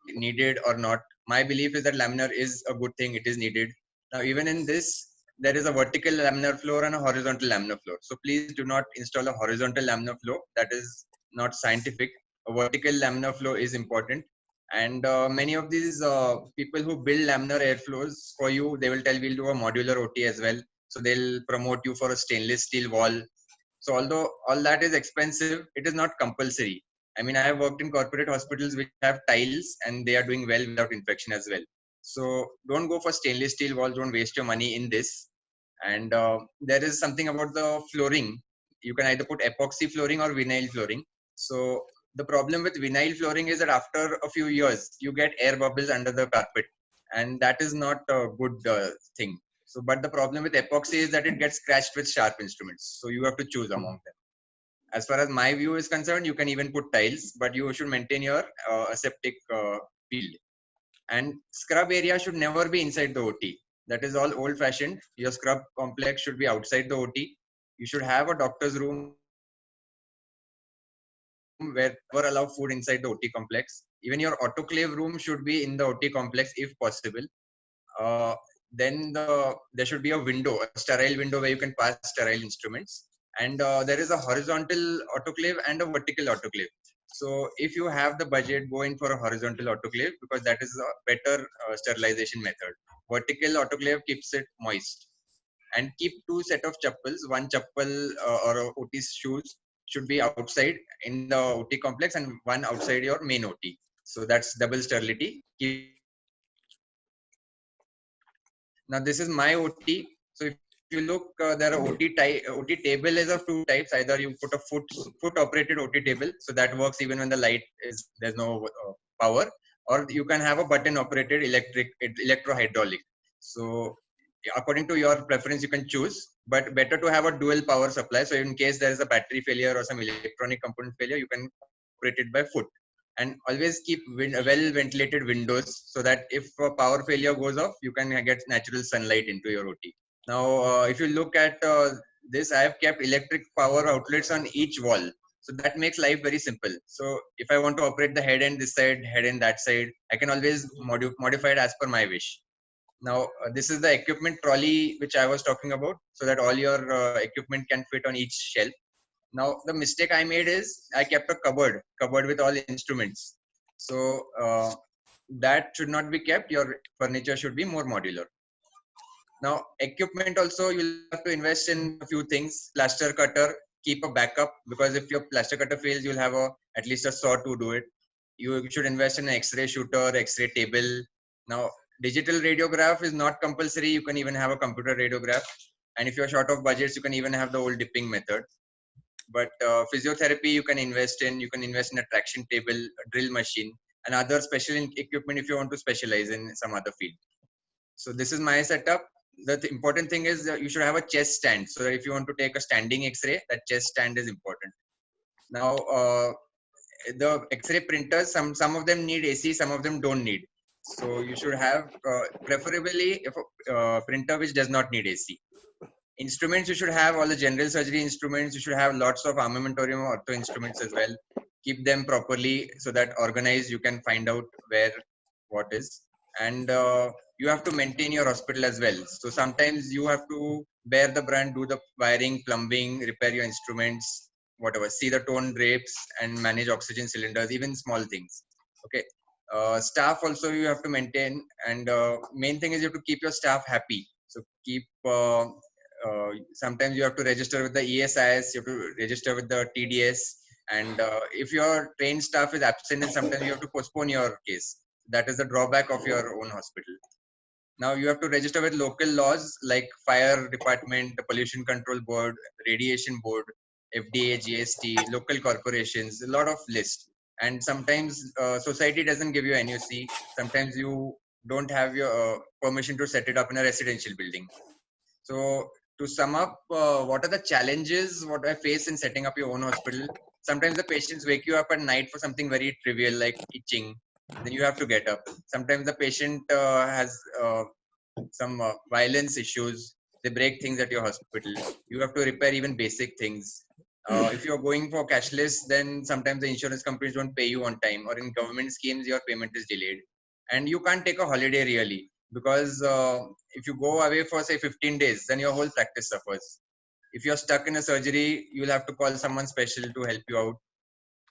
needed or not, my belief is that laminar is a good thing. It is needed. Now, even in this, there is a vertical laminar floor and a horizontal laminar floor. So, please do not install a horizontal laminar floor. That is not scientific. A vertical laminar flow is important. And many of these people who build laminar airflows for you, they will tell we'll do a modular OT as well. So they'll promote you for a stainless steel wall. So although all that is expensive, it is not compulsory. I mean, I have worked in corporate hospitals which have tiles and they are doing well without infection as well. So don't go for stainless steel walls. Don't waste your money in this. And there is something about the flooring. You can either put epoxy flooring or vinyl flooring. So the problem with vinyl flooring is that after a few years, you get air bubbles under the carpet, and that is not a good thing. So, but the problem with epoxy is that it gets scratched with sharp instruments. So you have to choose among them. As far as my view is concerned, you can even put tiles, but you should maintain your aseptic field. And scrub area should never be inside the OT. That is all old fashioned. Your scrub complex should be outside the OT. You should have a doctor's room where never allow food inside the OT complex. Even your autoclave room should be in the OT complex if possible. Then there should be a window, a sterile window where you can pass sterile instruments. And there is a horizontal autoclave and a vertical autoclave. So if you have the budget, go in for a horizontal autoclave because that is a better sterilization method. Vertical autoclave keeps it moist. And keep 2 set of chappals, one chappal or OT's shoes should be outside in the OT complex and one outside your main OT. So that's double sterility. Now this is my OT. So if you look, there are OT table is of 2 types. Either you put a foot operated OT table, so that works even when the light is there's no power, or you can have a button operated electro hydraulic. So according to your preference, you can choose, but better to have a dual power supply. So in case there is a battery failure or some electronic component failure, you can operate it by foot. And always keep well ventilated windows so that if a power failure goes off, you can get natural sunlight into your OT. Now, if you look at this, I have kept electric power outlets on each wall. So that makes life very simple. So if I want to operate the head end this side, head end that side, I can always modify it as per my wish. Now, this is the equipment trolley which I was talking about, so that all your equipment can fit on each shelf. Now, the mistake I made is I kept a cupboard with all instruments. So that should not be kept. Your furniture should be more modular. Now, equipment also, you'll have to invest in a few things. Plaster cutter, keep a backup, because if your plaster cutter fails, you'll have at least a saw to do it. You should invest in an X-ray shooter, X-ray table. Now, digital radiograph is not compulsory. You can even have a computer radiograph. And if you're short of budgets, you can even have the old dipping method. But physiotherapy, you can invest in a traction table, a drill machine, and other special equipment if you want to specialize in some other field. So this is my setup. The important thing is you should have a chest stand. So that if you want to take a standing X-ray, that chest stand is important. Now, the X-ray printers, some of them need AC, some of them don't need. So you should have preferably a printer which does not need AC. Instruments, you should have all the general surgery instruments. You should have lots of armamentarium ortho instruments as well. Keep them properly so that organized you can find out where what is. And you have to maintain your hospital as well. So sometimes you have to bear the brunt, do the wiring, plumbing, repair your instruments, whatever, see the torn drapes and manage oxygen cylinders, even small things. Okay. Staff also you have to maintain, and main thing is you have to keep your staff happy. So keep sometimes you have to register with the ESIS, you have to register with the TDS, and if your trained staff is absent, then sometimes you have to postpone your case. That is the drawback of your own hospital. Now you have to register with local laws like fire department, the pollution control board, radiation board, FDA, GST, local corporations, a lot of lists. And sometimes society doesn't give you NOC. Sometimes you don't have your permission to set it up in a residential building. So to sum up, what are the challenges, what I face in setting up your own hospital? Sometimes the patients wake you up at night for something very trivial like itching. Then you have to get up. Sometimes the patient has some violence issues. They break things at your hospital. You have to repair even basic things. If you're going for cashless, then sometimes the insurance companies don't pay you on time, or in government schemes, your payment is delayed. And you can't take a holiday really, because if you go away for say 15 days, then your whole practice suffers. If you're stuck in a surgery, you'll have to call someone special to help you out.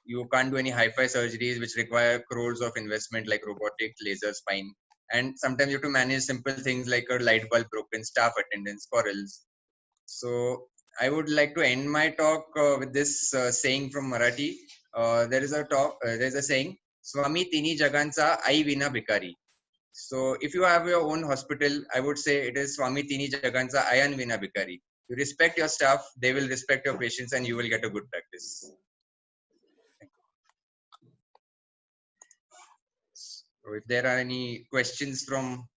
You can't do any hi-fi surgeries which require crores of investment like robotic, laser, spine. And sometimes you have to manage simple things like a light bulb broken, staff attendance, quarrels. So I would like to end my talk with this saying from Marathi. There's a saying, Swami Tini Jagansa Ai Vina Bhikari. So if you have your own hospital, I would say it is Swami Tini Jagansa Ayan Vina Bhikari. You respect your staff, they will respect your patients, and you will get a good practice. So if there are any questions from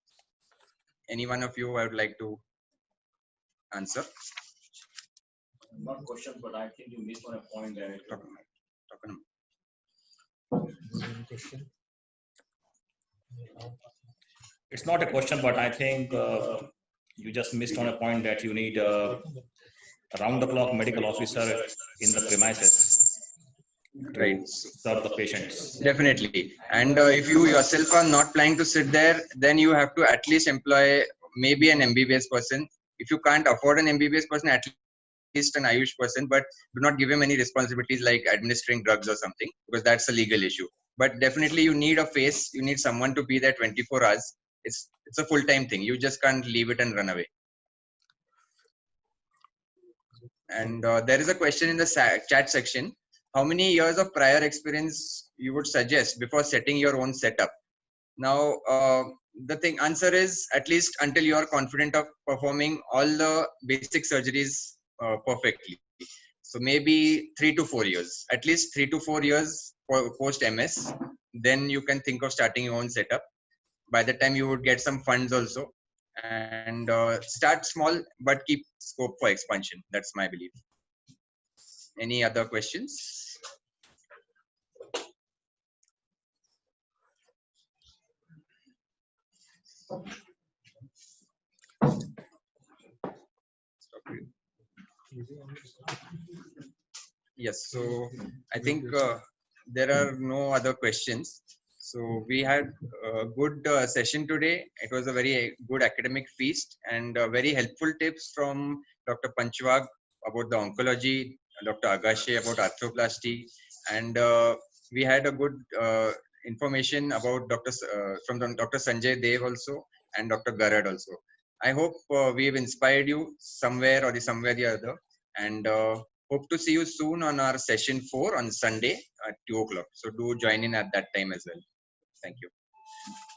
any one of you, I would like to answer. Not question, but I think you missed on a point there. It's not a question, but I think you just missed on a point that you need a round-the-clock medical officer in the premises Right. to serve the patients. Definitely. And if you yourself are not planning to sit there, then you have to at least employ maybe an MBBS person. If you can't afford an MBBS person, at least an Ayush person, but do not give him any responsibilities like administering drugs or something, because that's a legal issue. But definitely you need a face, you need someone to be there 24 hours. It's a full-time thing. You just can't leave it and run away. And there is a question in the chat section. How many years of prior experience you would suggest before setting your own setup? Now, the answer is at least until you are confident of performing all the basic surgeries perfectly. So maybe 3 to 4 years, at least 3 to 4 years post MS. Then you can think of starting your own setup. By the time you would get some funds also, and start small but keep scope for expansion. That's my belief. Any other questions? Yes, so I think there are no other questions. So we had a good session today. It was a very good academic feast and very helpful tips from Dr. Panchwag about the oncology, Dr. Agashe about arthroplasty, and we had a good information about from Dr. Sanjay Dev also and Dr. Garad also. I hope we have inspired you somewhere or the other, and hope to see you soon on our session 4 on Sunday at 2 o'clock. So do join in at that time as well. Thank you.